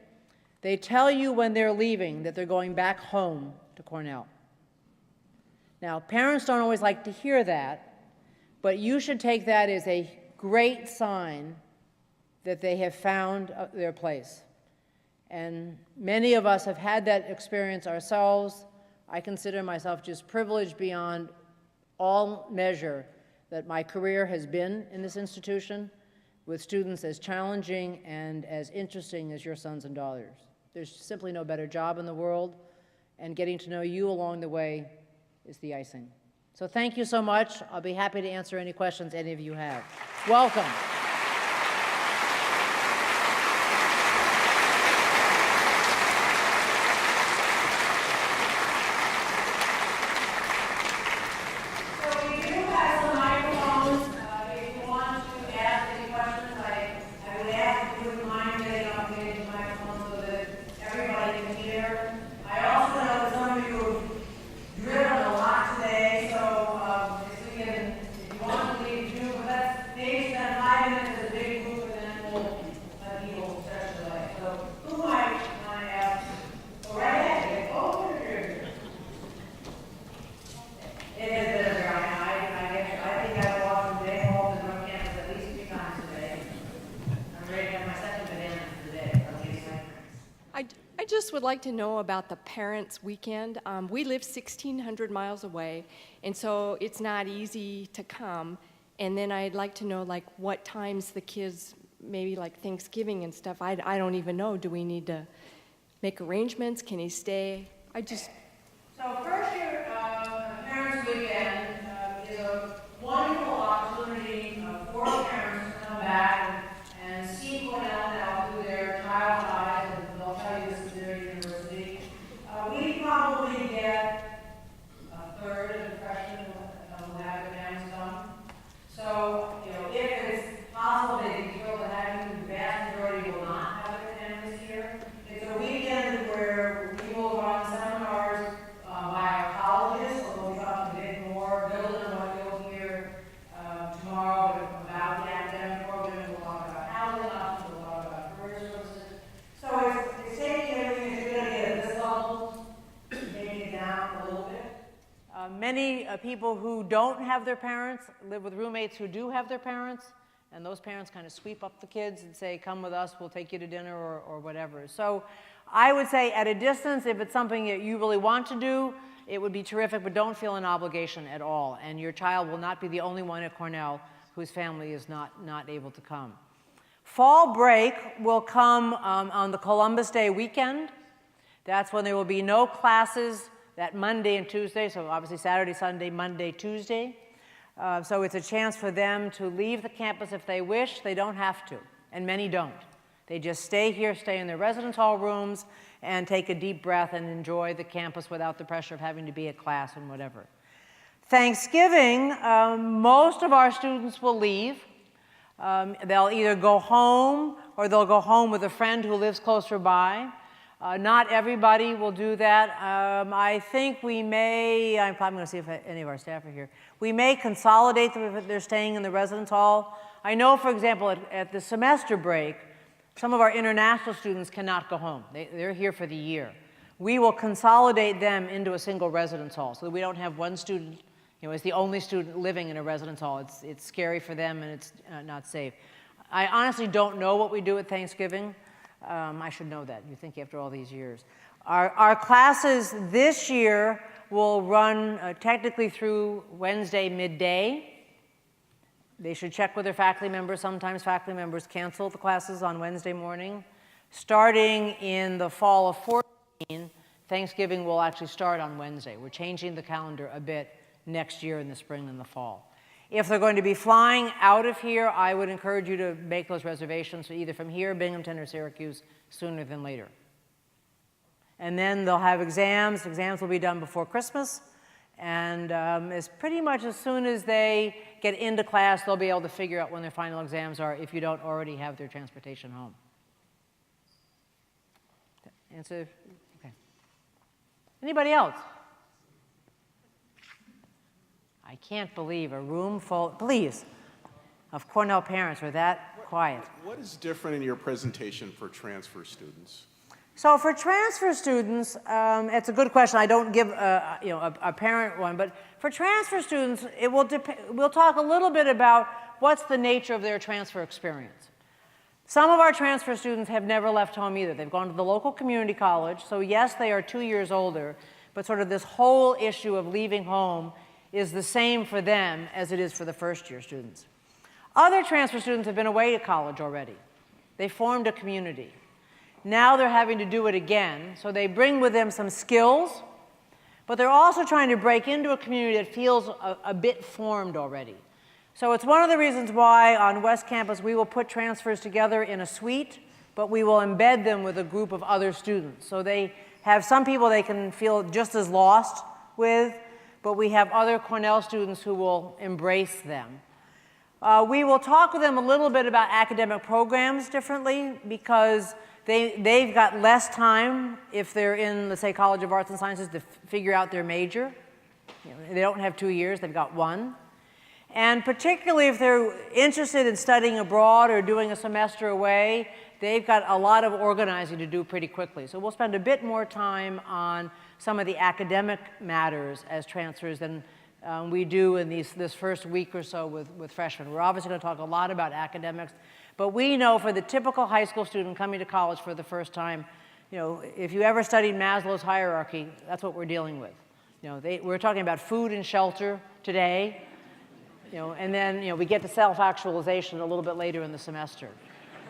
they tell you when they're leaving that they're going back home to Cornell. Now, parents don't always like to hear that, but you should take that as a great sign that they have found their place. And many of us have had that experience ourselves. I consider myself just privileged beyond all measure that my career has been in this institution with students as challenging and as interesting as your sons and daughters. There's simply no better job in the world, and getting to know you along the way is the icing. So thank you so much. I'll be happy to answer any questions any of you have. Welcome. Go right ahead. would like to know about the Parents' Weekend. We live 1,600 miles away, and so it's not easy to come. And then I'd like to know, like, what times the kids, maybe like Thanksgiving and stuff, I don't even know. Do we need to make arrangements? Can he stay? So first year Parents' Weekend is a wonderful opportunity for parents to come back and see Cornell now through their child's eyes, and they'll tell you this is their university. We probably get a third of the freshmen who have their families come. So, if it's possible, they can feel that having the vast majority will not have their families here. It's a weekend where we will run seminars by our colleges, although we talk a bit more. Bill and what you'll hear tomorrow about the academic program. We'll talk about housing options, we'll talk about career services. So it's taking everything that's good at this level, taking it down a little bit. Many people who don't have their parents live with roommates who do have their parents, and those parents kind of sweep up the kids and say, come with us, we'll take you to dinner or whatever. So I would say at a distance, if it's something that you really want to do, it would be terrific, but don't feel an obligation at all. And your child will not be the only one at Cornell whose family is not able to come. Fall break will come on the Columbus Day weekend. That's when there will be no classes that Monday and Tuesday, so obviously Saturday, Sunday, Monday, Tuesday. So it's a chance for them to leave the campus if they wish. They don't have to, and many don't. They just stay here, stay in their residence hall rooms, and take a deep breath and enjoy the campus without the pressure of having to be at class and whatever. Thanksgiving, most of our students will leave. They'll either go home or they'll go home with a friend who lives closer by. Not everybody will do that. I think we may, I'm probably going to see if any of our staff are here. We may consolidate them if they're staying in the residence hall. I know, for example, at the semester break, some of our international students cannot go home. They're here for the year. We will consolidate them into a single residence hall so that we don't have one student, as the only student living in a residence hall. It's scary for them and it's not safe. I honestly don't know what we do at Thanksgiving. I should know that, you think, after all these years. Our classes this year will run technically through Wednesday midday. They should check with their faculty members. Sometimes faculty members cancel the classes on Wednesday morning. Starting in the fall of 2014, Thanksgiving will actually start on Wednesday. We're changing the calendar a bit next year in the spring and the fall. If they're going to be flying out of here, I would encourage you to make those reservations either from here, Binghamton, or Syracuse sooner than later. And then they'll have exams. Exams will be done before Christmas. And as pretty much as soon as they get into class, they'll be able to figure out when their final exams are if you don't already have their transportation home. Answer? Okay. Anybody else? I can't believe a room full, please, of Cornell parents are that quiet. What is different in your presentation for transfer students? So for transfer students, it's a good question. I don't give a parent one, but for transfer students, we'll talk a little bit about what's the nature of their transfer experience. Some of our transfer students have never left home either. They've gone to the local community college, so yes, they are 2 years older, but sort of this whole issue of leaving home is the same for them as it is for the first-year students. Other transfer students have been away at college already. They formed a community. Now they're having to do it again, so they bring with them some skills, but they're also trying to break into a community that feels a bit formed already. So it's one of the reasons why on West Campus we will put transfers together in a suite, but we will embed them with a group of other students. So they have some people they can feel just as lost with, but we have other Cornell students who will embrace them. We will talk with them a little bit about academic programs differently because they've got less time if they're in, let's say, College of Arts and Sciences to figure out their major. They don't have 2 years, they've got 1. And particularly if they're interested in studying abroad or doing a semester away, they've got a lot of organizing to do pretty quickly. So we'll spend a bit more time on some of the academic matters as transfers than we do in this first week or so with freshmen. We're obviously going to talk a lot about academics, but we know for the typical high school student coming to college for the first time, if you ever studied Maslow's hierarchy, that's what we're dealing with. We're talking about food and shelter today, and then we get to self-actualization a little bit later in the semester.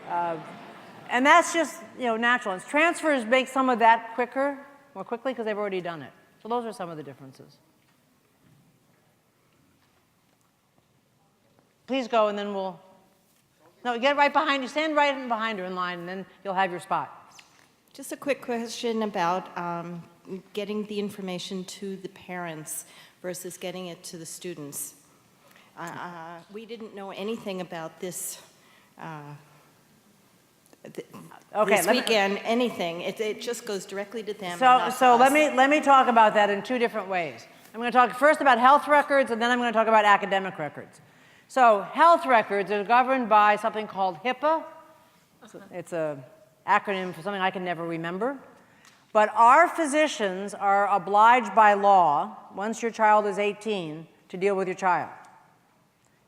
And that's just natural. And transfers make some of that more quickly, because they've already done it. So those are some of the differences. Please go, and then we'll. No, get right behind you. Stand right behind her in line, and then you'll have your spot. Just a quick question about getting the information to the parents versus getting it to the students. We didn't know anything about this this weekend, anything. It just goes directly to them. So let me talk about that in two different ways. I'm going to talk first about health records, and then I'm going to talk about academic records. So health records are governed by something called HIPAA. It's an acronym for something I can never remember. But our physicians are obliged by law, once your child is 18, to deal with your child.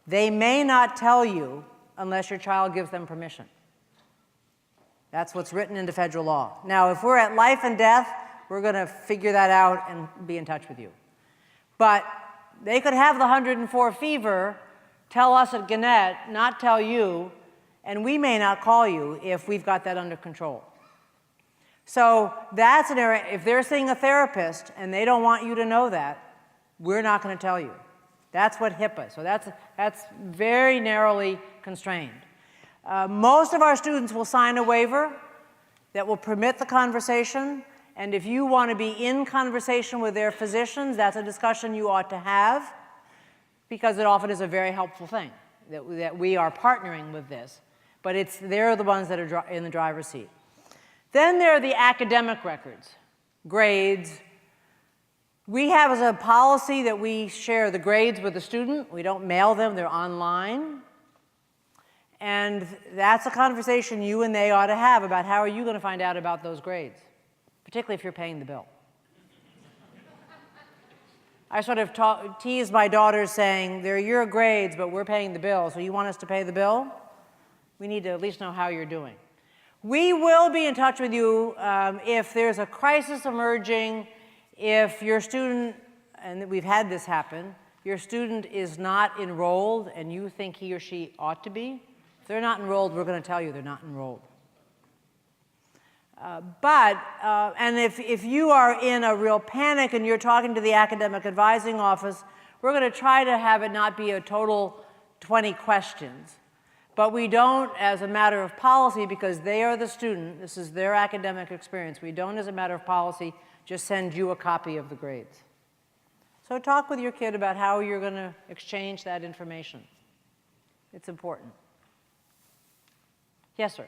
They may not tell you unless your child gives them permission. That's what's written into federal law. Now, if we're at life and death, we're going to figure that out and be in touch with you. But they could have the 104 fever, tell us at Gannett, not tell you, and we may not call you if we've got that under control. So that's an area. If they're seeing a therapist and they don't want you to know that, we're not going to tell you. That's what HIPAA. So that's very narrowly constrained. Most of our students will sign a waiver that will permit the conversation, and if you want to be in conversation with their physicians, that's a discussion you ought to have, because it often is a very helpful thing that we are partnering with this. But they're the ones that are in the driver's seat. Then there are the academic records, grades. We have as a policy that we share the grades with the student. We don't mail them, they're online. And that's a conversation you and they ought to have about how are you going to find out about those grades, particularly if you're paying the bill. I sort of tease my daughters saying, they're your grades, but we're paying the bill, so you want us to pay the bill? We need to at least know how you're doing. We will be in touch with you if there's a crisis emerging, if your student, and we've had this happen, your student is not enrolled and you think he or she ought to be. If they're not enrolled, we're going to tell you they're not enrolled. And if you are in a real panic and you're talking to the academic advising office, we're going to try to have it not be a total 20 questions. But we don't, as a matter of policy, because they are the student, this is their academic experience, we don't, as a matter of policy, just send you a copy of the grades. So talk with your kid about how you're going to exchange that information. It's important. Yes, sir.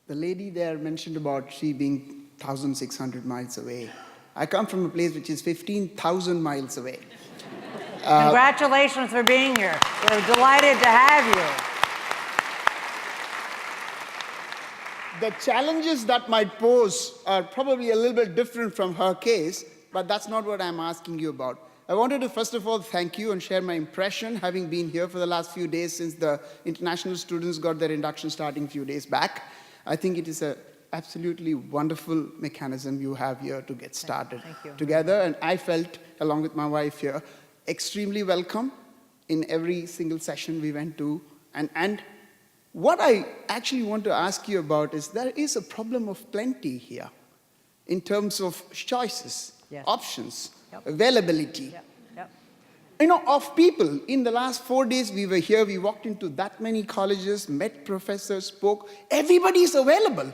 The lady there mentioned about she being 1,600 miles away. I come from a place which is 15,000 miles away. Congratulations for being here. We're delighted to have you. The challenges that might pose are probably a little bit different from her case, but that's not what I'm asking you about. I wanted to first of all thank you and share my impression, having been here for the last few days since the international students got their induction starting a few days back. I think it is an absolutely wonderful mechanism you have here to get started together. And I felt, along with my wife here, extremely welcome in every single session we went to. And what I actually want to ask you about is there is a problem of plenty here in terms of choices, options, availability. Of people. In the last 4 days we were here, we walked into that many colleges, met professors, spoke. Everybody is available.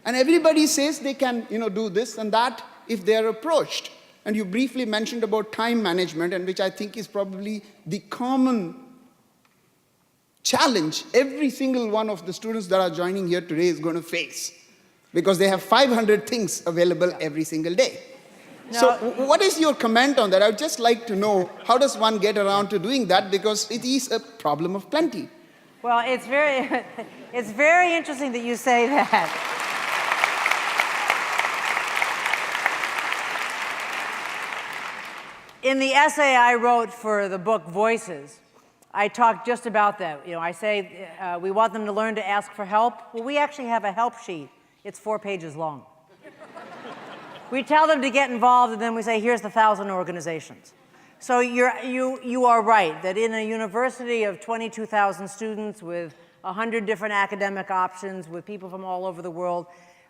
And everybody says they can, do this and that if they are approached. And you briefly mentioned about time management, and which I think is probably the common challenge every single one of the students that are joining here today is going to face. Because they have 500 things available every single day. No. So what is your comment on that? I would just like to know, how does one get around to doing that? Because it is a problem of plenty. Well, it's very interesting that you say that. In the essay I wrote for the book Voices, I talk just about that. You know, I say we want them to learn to ask for help. Well, we actually have a help sheet. It's 4 pages long. We tell them to get involved, and then we say, here's the 1,000 organizations. So you are right, that in a university of 22,000 students with 100 different academic options, with people from all over the world,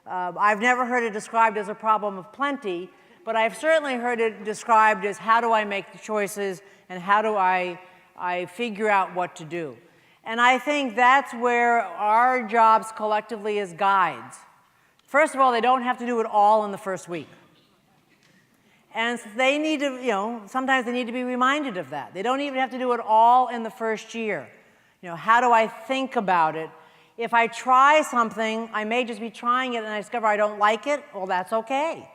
I've never heard it described as a problem of plenty, but I've certainly heard it described as how do I make the choices and how do I figure out what to do. And I think that's where our jobs collectively as guides. First of all, they don't have to do it all in the first week. And they need to, you know, sometimes they need to be reminded of that. They don't even have to do it all in the first year. You know, how do I think about it? If I try something, I may just be trying it and I discover I don't like it, well, that's okay,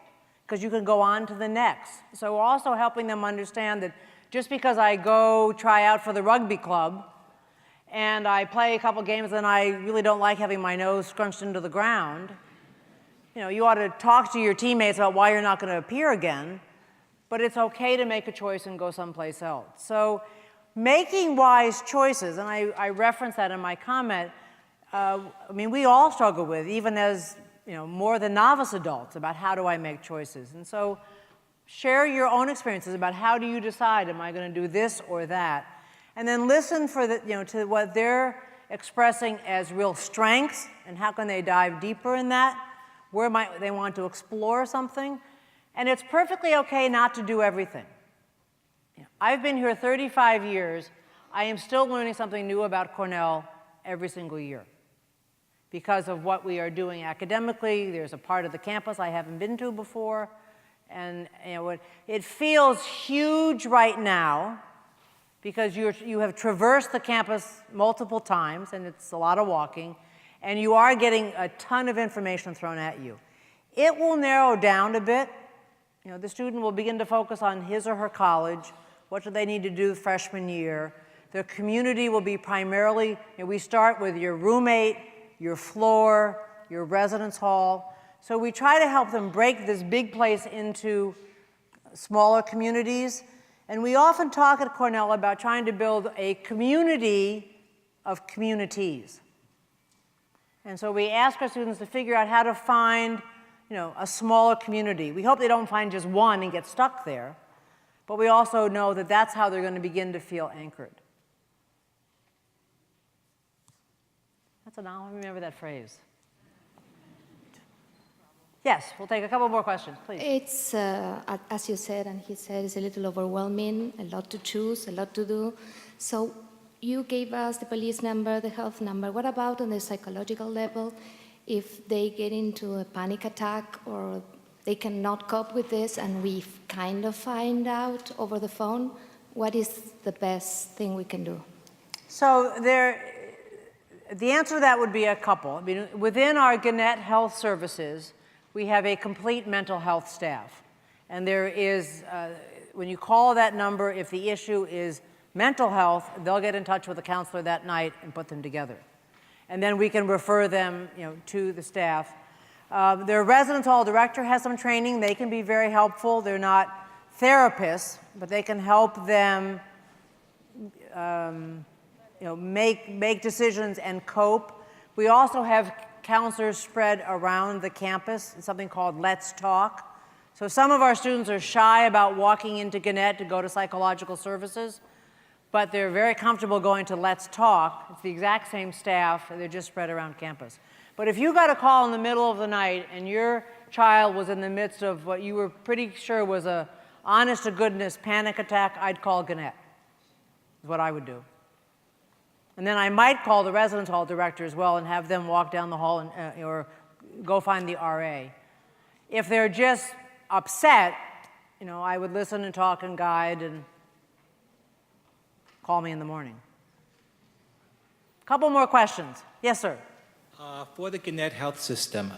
because you can go on to the next. So also helping them understand that just because I go try out for the rugby club and I play a couple games and I really don't like having my nose scrunched into the ground, you know, you ought to talk to your teammates about why you're not going to appear again, but it's okay to make a choice and go someplace else. So making wise choices, and I reference that in my comment, I mean, we all struggle with, even as, you know, more than novice adults, about how do I make choices. And so share your own experiences about how do you decide, am I going to do this or that? And then listen for the, you know, to what they're expressing as real strengths and how can they dive deeper in that. Where might they want to explore something? And it's perfectly okay not to do everything. I've been here 35 years. I am still learning something new about Cornell every single year because of what we are doing academically. There's a part of the campus I haven't been to before. And you know, it feels huge right now because you have traversed the campus multiple times, and it's a lot of walking. And you are getting a ton of information thrown at you. It will narrow down a bit. You know, the student will begin to focus on his or her college. What do they need to do freshman year? Their community will be primarily, you know, we start with your roommate, your floor, your residence hall. So we try to help them break this big place into smaller communities. And we often talk at Cornell about trying to build a community of communities. And so we ask our students to figure out how to find, you know, a smaller community. We hope they don't find just one and get stuck there, but we also know that that's how they're going to begin to feel anchored. I'll remember that phrase. Yes, we'll take a couple more questions, please. It's, as you said, and he said, it's a little overwhelming, a lot to choose, a lot to do. So you gave us the police number, the health number. What about on the psychological level? If they get into a panic attack or they cannot cope with this and we kind of find out over the phone, what is the best thing we can do? So the answer to that would be a couple. I mean, within our Gannett Health Services, we have a complete mental health staff. And there is, when you call that number, if the issue is mental health, they'll get in touch with a counselor that night and put them together. And then we can refer them, you know, to the staff. Their residence hall director has some training. They can be very helpful. They're not therapists, but they can help them you know, make decisions and cope. We also have counselors spread around the campus, something called Let's Talk. So some of our students are shy about walking into Gannett to go to psychological services, but they're very comfortable going to Let's Talk. It's the exact same staff, they're just spread around campus. But if you got a call in the middle of the night and your child was in the midst of what you were pretty sure was a honest-to-goodness panic attack, I'd call Gannett, is what I would do. And then I might call the residence hall director as well and have them walk down the hall and, or go find the RA. If they're just upset, you know, I would listen and talk and guide and call me in the morning. A couple more questions. Yes, sir. For the Gannett Health System,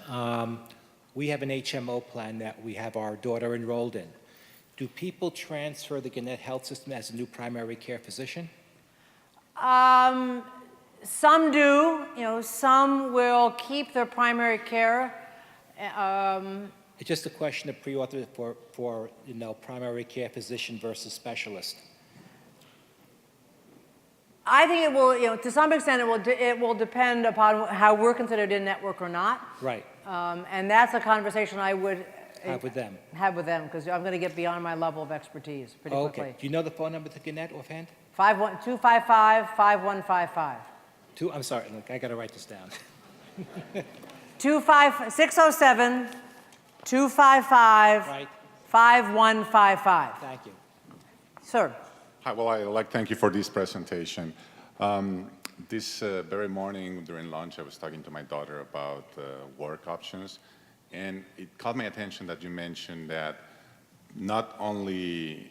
we have an HMO plan that we have our daughter enrolled in. Do people transfer the Gannett Health System as a new primary care physician? Some do. You know, some will keep their primary care. It's just a question of pre-author for you know, primary care physician versus specialist. I think it will, to some extent, it will depend upon how we're considered in network or not. Right. And that's a conversation I would Have with them. have with them, because I'm going to get beyond my level of expertise pretty quickly. Okay. Do you know the phone number to Gannett offhand? 255-5155. I'm sorry, look, I got to write this down. 607-255-5155. Right. Thank you. Sir. Hi, well, I'd like to thank you for this presentation. This very morning during lunch, I was talking to my daughter about work options, and it caught my attention that you mentioned that not only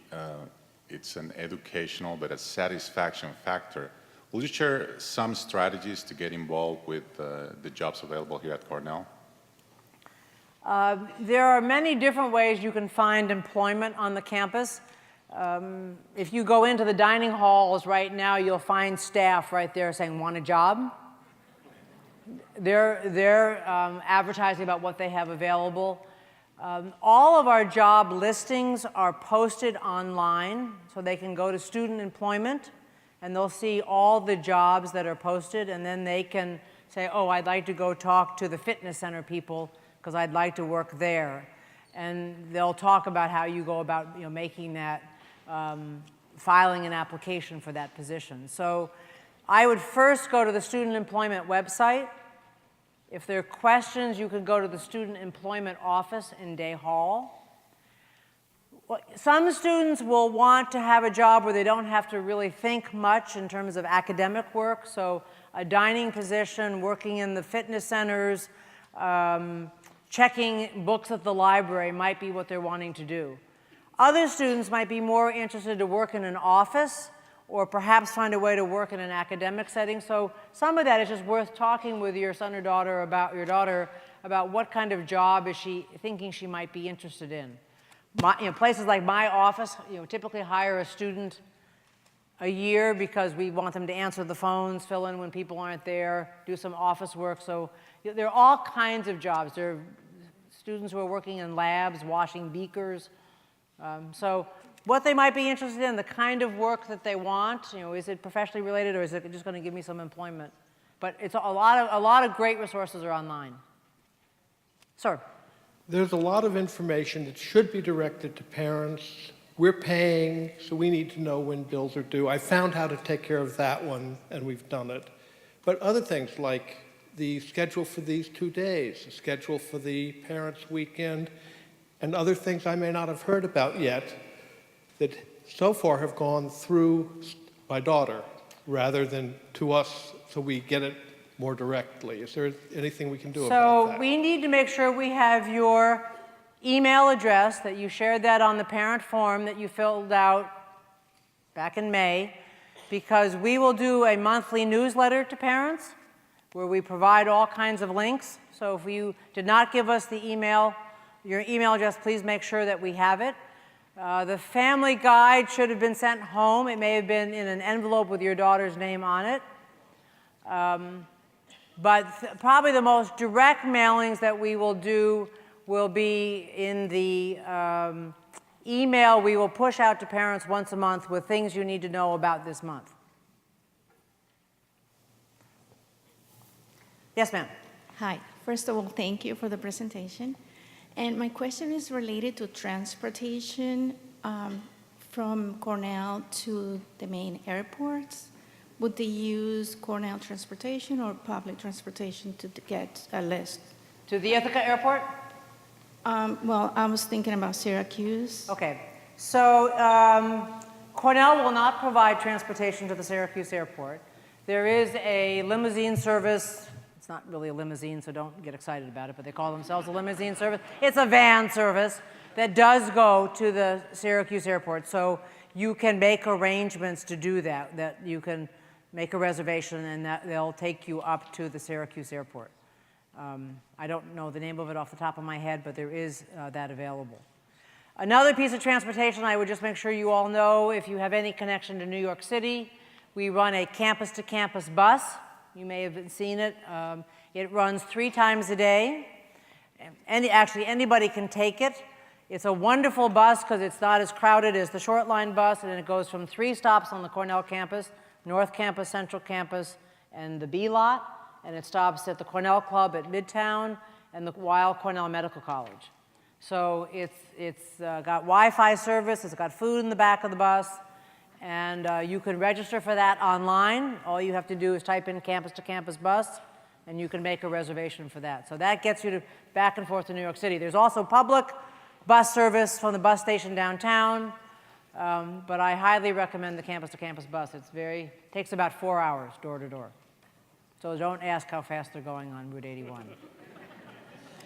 it's an educational, but a satisfaction factor. Will you share some strategies to get involved with the jobs available here at Cornell? There are many different ways you can find employment on the campus. If you go into the dining halls right now, you'll find staff right there saying, "Want a job?" They're advertising about what they have available. All of our job listings are posted online, so they can go to student employment, and they'll see all the jobs that are posted, and then they can say, "Oh, I'd like to go talk to the fitness center people because I'd like to work there." And they'll talk about how you go about making that, filing an application for that position. So I would first go to the student employment website. If there are questions, you can go to the student employment office in Day Hall. Some students will want to have a job where they don't have to really think much in terms of academic work, so a dining position, working in the fitness centers, checking books at the library might be what they're wanting to do. Other students might be more interested to work in an office or perhaps find a way to work in an academic setting. So some of that is just worth talking with your son or daughter about what kind of job is she thinking she might be interested in. Places like my office, typically hire a student a year because we want them to answer the phones, fill in when people aren't there, do some office work. So there are all kinds of jobs. There are students who are working in labs, washing beakers. So what they might be interested in, the kind of work that they want, is it professionally related or is it just going to give me some employment? But it's a lot of great resources are online. Sir. There's a lot of information that should be directed to parents. We're paying, so we need to know when bills are due. I found how to take care of that one, and we've done it. But other things like the schedule for these 2 days, the schedule for the parents' weekend, and other things I may not have heard about yet that so far have gone through my daughter rather than to us, so we get it more directly. Is there anything we can do about that? So we need to make sure we have your email address, that you shared that on the parent form that you filled out back in May, because we will do a monthly newsletter to parents where we provide all kinds of links. So if you did not give us the email, your email address, please make sure that we have it. The family guide should have been sent home. It may have been in an envelope with your daughter's name on it. But probably the most direct mailings that we will do will be in the email we will push out to parents once a month with things you need to know about this month. Yes, ma'am. Hi. First of all, thank you for the presentation. And my question is related to transportation from Cornell to the main airports. Would they use Cornell transportation or public transportation to get a list? To the Ithaca Airport? Well, I was thinking about Syracuse. Okay. So Cornell will not provide transportation to the Syracuse Airport. There is a limousine service. It's not really a limousine, so don't get excited about it, but they call themselves a limousine service. It's a van service that does go to the Syracuse Airport. So you can make arrangements to do that you can make a reservation and that they'll take you up to the Syracuse Airport. I don't know the name of it off the top of my head, but there is that available. Another piece of transportation I would just make sure you all know, if you have any connection to New York City, we run a campus-to-campus bus. You may have seen it. It runs 3 times a day. Actually, anybody can take it. It's a wonderful bus because it's not as crowded as the short line bus, and it goes from 3 stops on the Cornell campus North Campus, Central Campus, and the B lot, and it stops at the Cornell Club at Midtown and the Weill Cornell Medical College. So it's got Wi-Fi service, it's got food in the back of the bus, and you can register for that online. All you have to do is type in campus to campus bus, and you can make a reservation for that. So that gets you back and forth to New York City. There's also public bus service from the bus station downtown, but I highly recommend the campus to campus bus. Takes about 4 hours door to door. So don't ask how fast they're going on Route 81.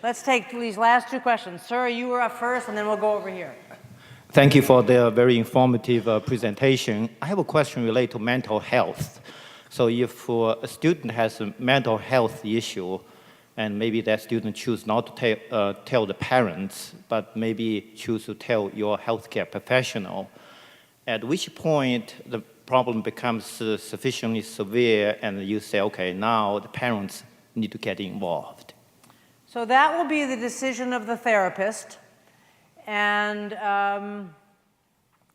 Let's take these last two questions. Sir, you were up first, and then we'll go over here. Thank you for the very informative presentation. I have a question related to mental health. So if a student has a mental health issue, and maybe that student choose not to tell the parents, but maybe choose to tell your healthcare professional, at which point the problem becomes sufficiently severe and you say, okay, now the parents need to get involved? So that will be the decision of the therapist. And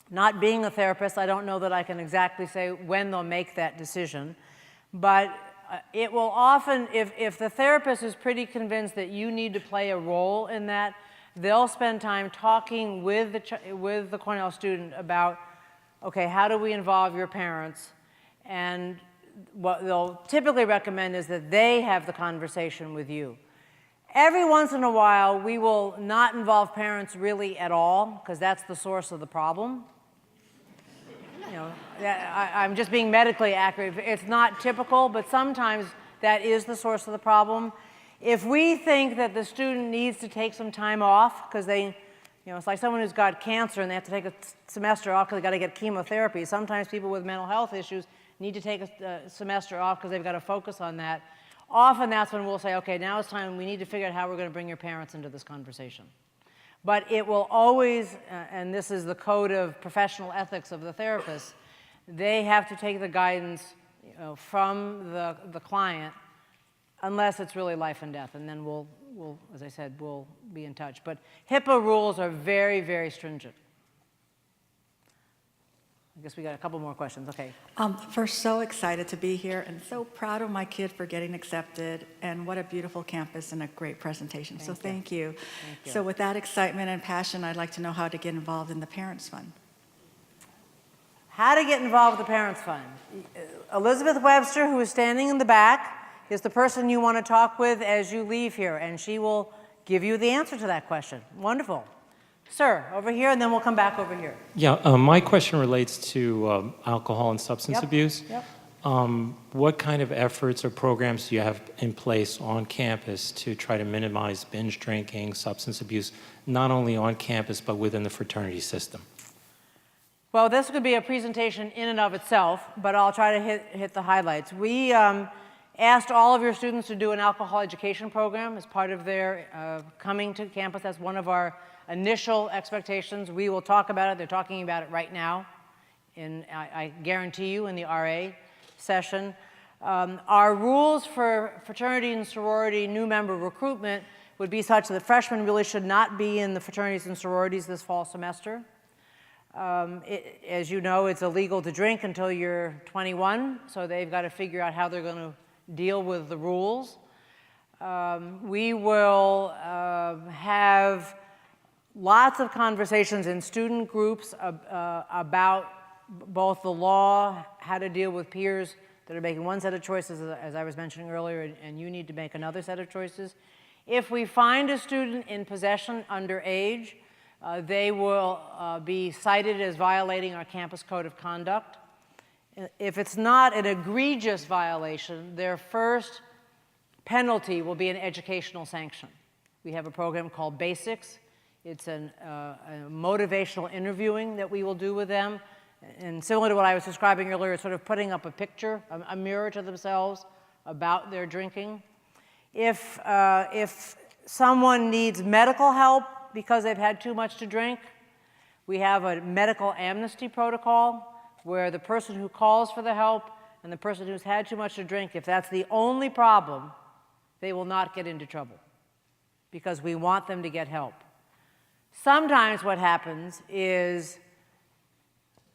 not being a therapist, I don't know that I can exactly say when they'll make that decision. But it will often, if the therapist is pretty convinced that you need to play a role in that, they'll spend time talking with the Cornell student about, okay, how do we involve your parents? And what they'll typically recommend is that they have the conversation with you. Every once in a while, we will not involve parents really at all, because that's the source of the problem. You know, I'm just being medically accurate. It's not typical, but sometimes that is the source of the problem. If we think that the student needs to take some time off, because it's like someone who's got cancer and they have to take a semester off because they've got to get chemotherapy. Sometimes people with mental health issues need to take a semester off because they've got to focus on that. Often that's when we'll say, okay, now it's time, we need to figure out how we're going to bring your parents into this conversation. But it will always, and this is the code of professional ethics of the therapist, they have to take the guidance from the client unless it's really life and death, and then we'll, as I said, we'll be in touch. But HIPAA rules are very, very stringent. I guess we got a couple more questions. Okay. First, so excited to be here and so proud of my kid for getting accepted, and what a beautiful campus and a great presentation. So thank you. Thank you. So with that excitement and passion, I'd like to know how to get involved in the Parents Fund. How to get involved with the Parents Fund. Elizabeth Webster, who is standing in the back, is the person you want to talk with as you leave here, and she will give you the answer to that question. Wonderful. Sir, over here, and then we'll come back over here. Yeah, my question relates to alcohol and substance abuse. Yep. What kind of efforts or programs do you have in place on campus to try to minimize binge drinking, substance abuse, not only on campus, but within the fraternity system? Well, this could be a presentation in and of itself, but I'll try to hit the highlights. We asked all of your students to do an alcohol education program as part of their coming to campus. That's one of our initial expectations. We will talk about it. They're talking about it right now, I guarantee you, in the RA session. Our rules for fraternity and sorority new member recruitment would be such that freshmen really should not be in the fraternities and sororities this fall semester. As you know, it's illegal to drink until you're 21, so they've got to figure out how they're going to deal with the rules. We will have lots of conversations in student groups about both the law, how to deal with peers that are making one set of choices, as I was mentioning earlier, and you need to make another set of choices. If we find a student in possession underage, they will be cited as violating our campus code of conduct. If it's not an egregious violation, their first penalty will be an educational sanction. We have a program called Basics. It's a motivational interviewing that we will do with them. And similar to what I was describing earlier, it's sort of putting up a picture, a mirror to themselves about their drinking. If someone needs medical help because they've had too much to drink, we have a medical amnesty protocol where the person who calls for the help and the person who's had too much to drink, if that's the only problem, they will not get into trouble because we want them to get help. Sometimes what happens is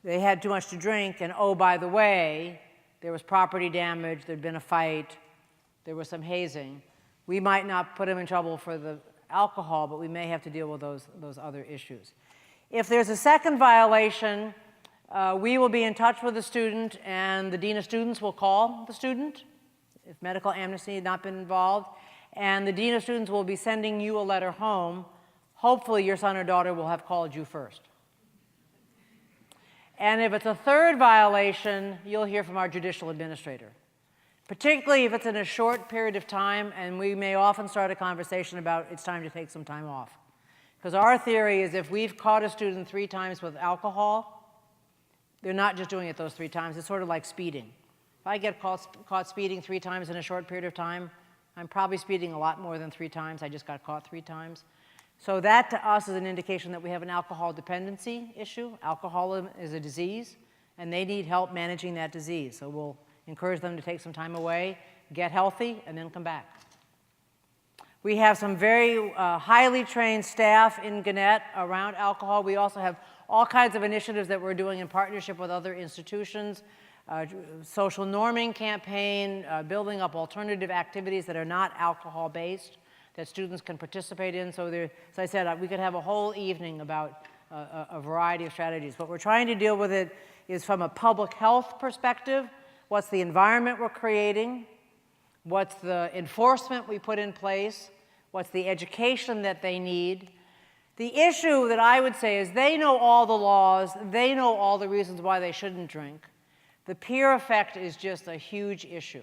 they had too much to drink, and oh, by the way, there was property damage, there'd been a fight, there was some hazing, we might not put him in trouble for the alcohol, but we may have to deal with those other issues. If there's a second violation, we will be in touch with the student, and the dean of students will call the student if medical amnesty had not been involved, and the dean of students will be sending you a letter home. Hopefully your son or daughter will have called you first. And if it's a third violation, you'll hear from our judicial administrator, particularly if it's in a short period of time, and we may often start a conversation about it's time to take some time off. Because our theory is if we've caught a student 3 times with alcohol, they're not just doing it those 3 times. It's sort of like speeding. If I get caught speeding 3 times in a short period of time, I'm probably speeding a lot more than 3 times. I just got caught 3 times. So that to us is an indication that we have an alcohol dependency issue. Alcoholism is a disease, and they need help managing that disease. So we'll encourage them to take some time away, get healthy, and then come back. We have some very highly trained staff in Gannett around alcohol. We also have all kinds of initiatives that we're doing in partnership with other institutions, social norming campaign, building up alternative activities that are not alcohol-based that students can participate in. So as I said, we could have a whole evening about a variety of strategies. What we're trying to deal with it is from a public health perspective. What's the environment we're creating? What's the enforcement we put in place? What's the education that they need? The issue that I would say is they know all the laws, they know all the reasons why they shouldn't drink. The peer effect is just a huge issue.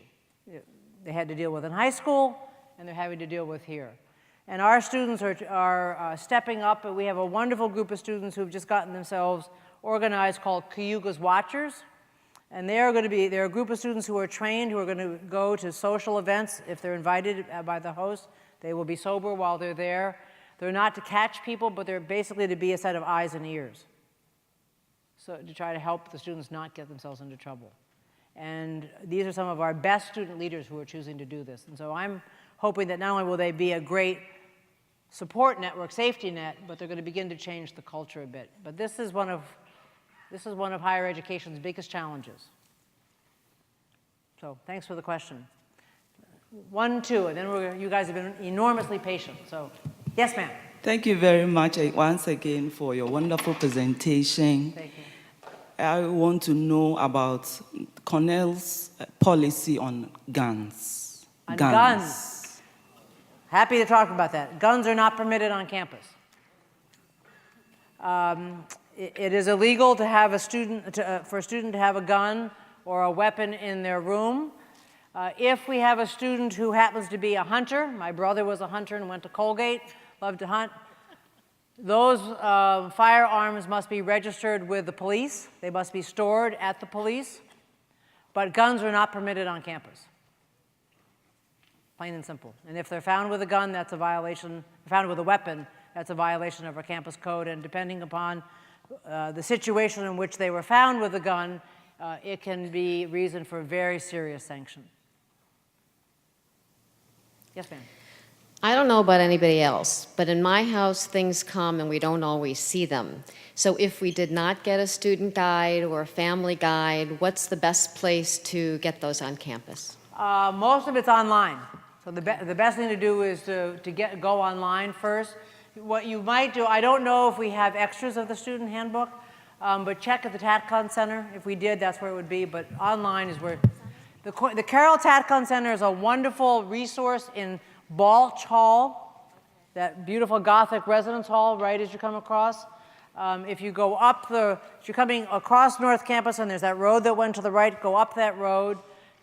They had to deal with in high school, and they're having to deal with here. And our students are stepping up, and we have a wonderful group of students who've just gotten themselves organized called Cayuga's Watchers. And there are a group of students who are trained, who are going to go to social events if they're invited by the host. They will be sober while they're there. They're not to catch people, but they're basically to be a set of eyes and ears. So to try to help the students not get themselves into trouble. And these are some of our best student leaders who are choosing to do this. And so I'm hoping that not only will they be a great support network, safety net, but they're going to begin to change the culture a bit. But this is one of higher education's biggest challenges. So thanks for the question. 1, 2, and then you guys have been enormously patient. So, yes, ma'am. Thank you very much once again for your wonderful presentation. Thank you. I want to know about Cornell's policy on guns. On guns. Happy to talk about that. Guns are not permitted on campus. It is illegal to have for a student to have a gun or a weapon in their room. If we have a student who happens to be a hunter, my brother was a hunter and went to Colgate, loved to hunt, those firearms must be registered with the police. They must be stored at the police. But guns are not permitted on campus. Plain and simple. And if they're found with a gun, that's a violation. Found with a weapon, that's a violation of our campus code. And depending upon the situation in which they were found with a gun, it can be reason for very serious sanction. Yes, ma'am. I don't know about anybody else, but in my house, things come and we don't always see them. So if we did not get a student guide or a family guide, what's the best place to get those on campus? Most of it's online. So the best thing to do is to go online first. What you might do, I don't know if we have extras of the student handbook, but check at the TATCON Center. If we did, that's where it would be, but online is where. The Carroll TATCON Center is a wonderful resource in Balch Hall, that beautiful Gothic residence hall right as you come across. If you go up if you're coming across North Campus and there's that road that went to the right, go up that road.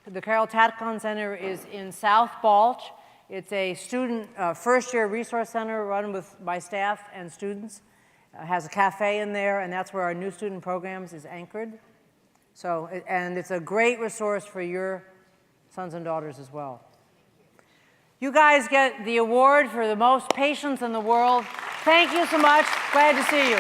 The Carroll TATCON Center is in South Balch. It's a student first-year resource center run by staff and students. Has a cafe in there, and that's where our new student programs is anchored. So, and it's a great resource for your sons and daughters as well. You guys get the award for the most patience in the world. Thank you so much. Glad to see you.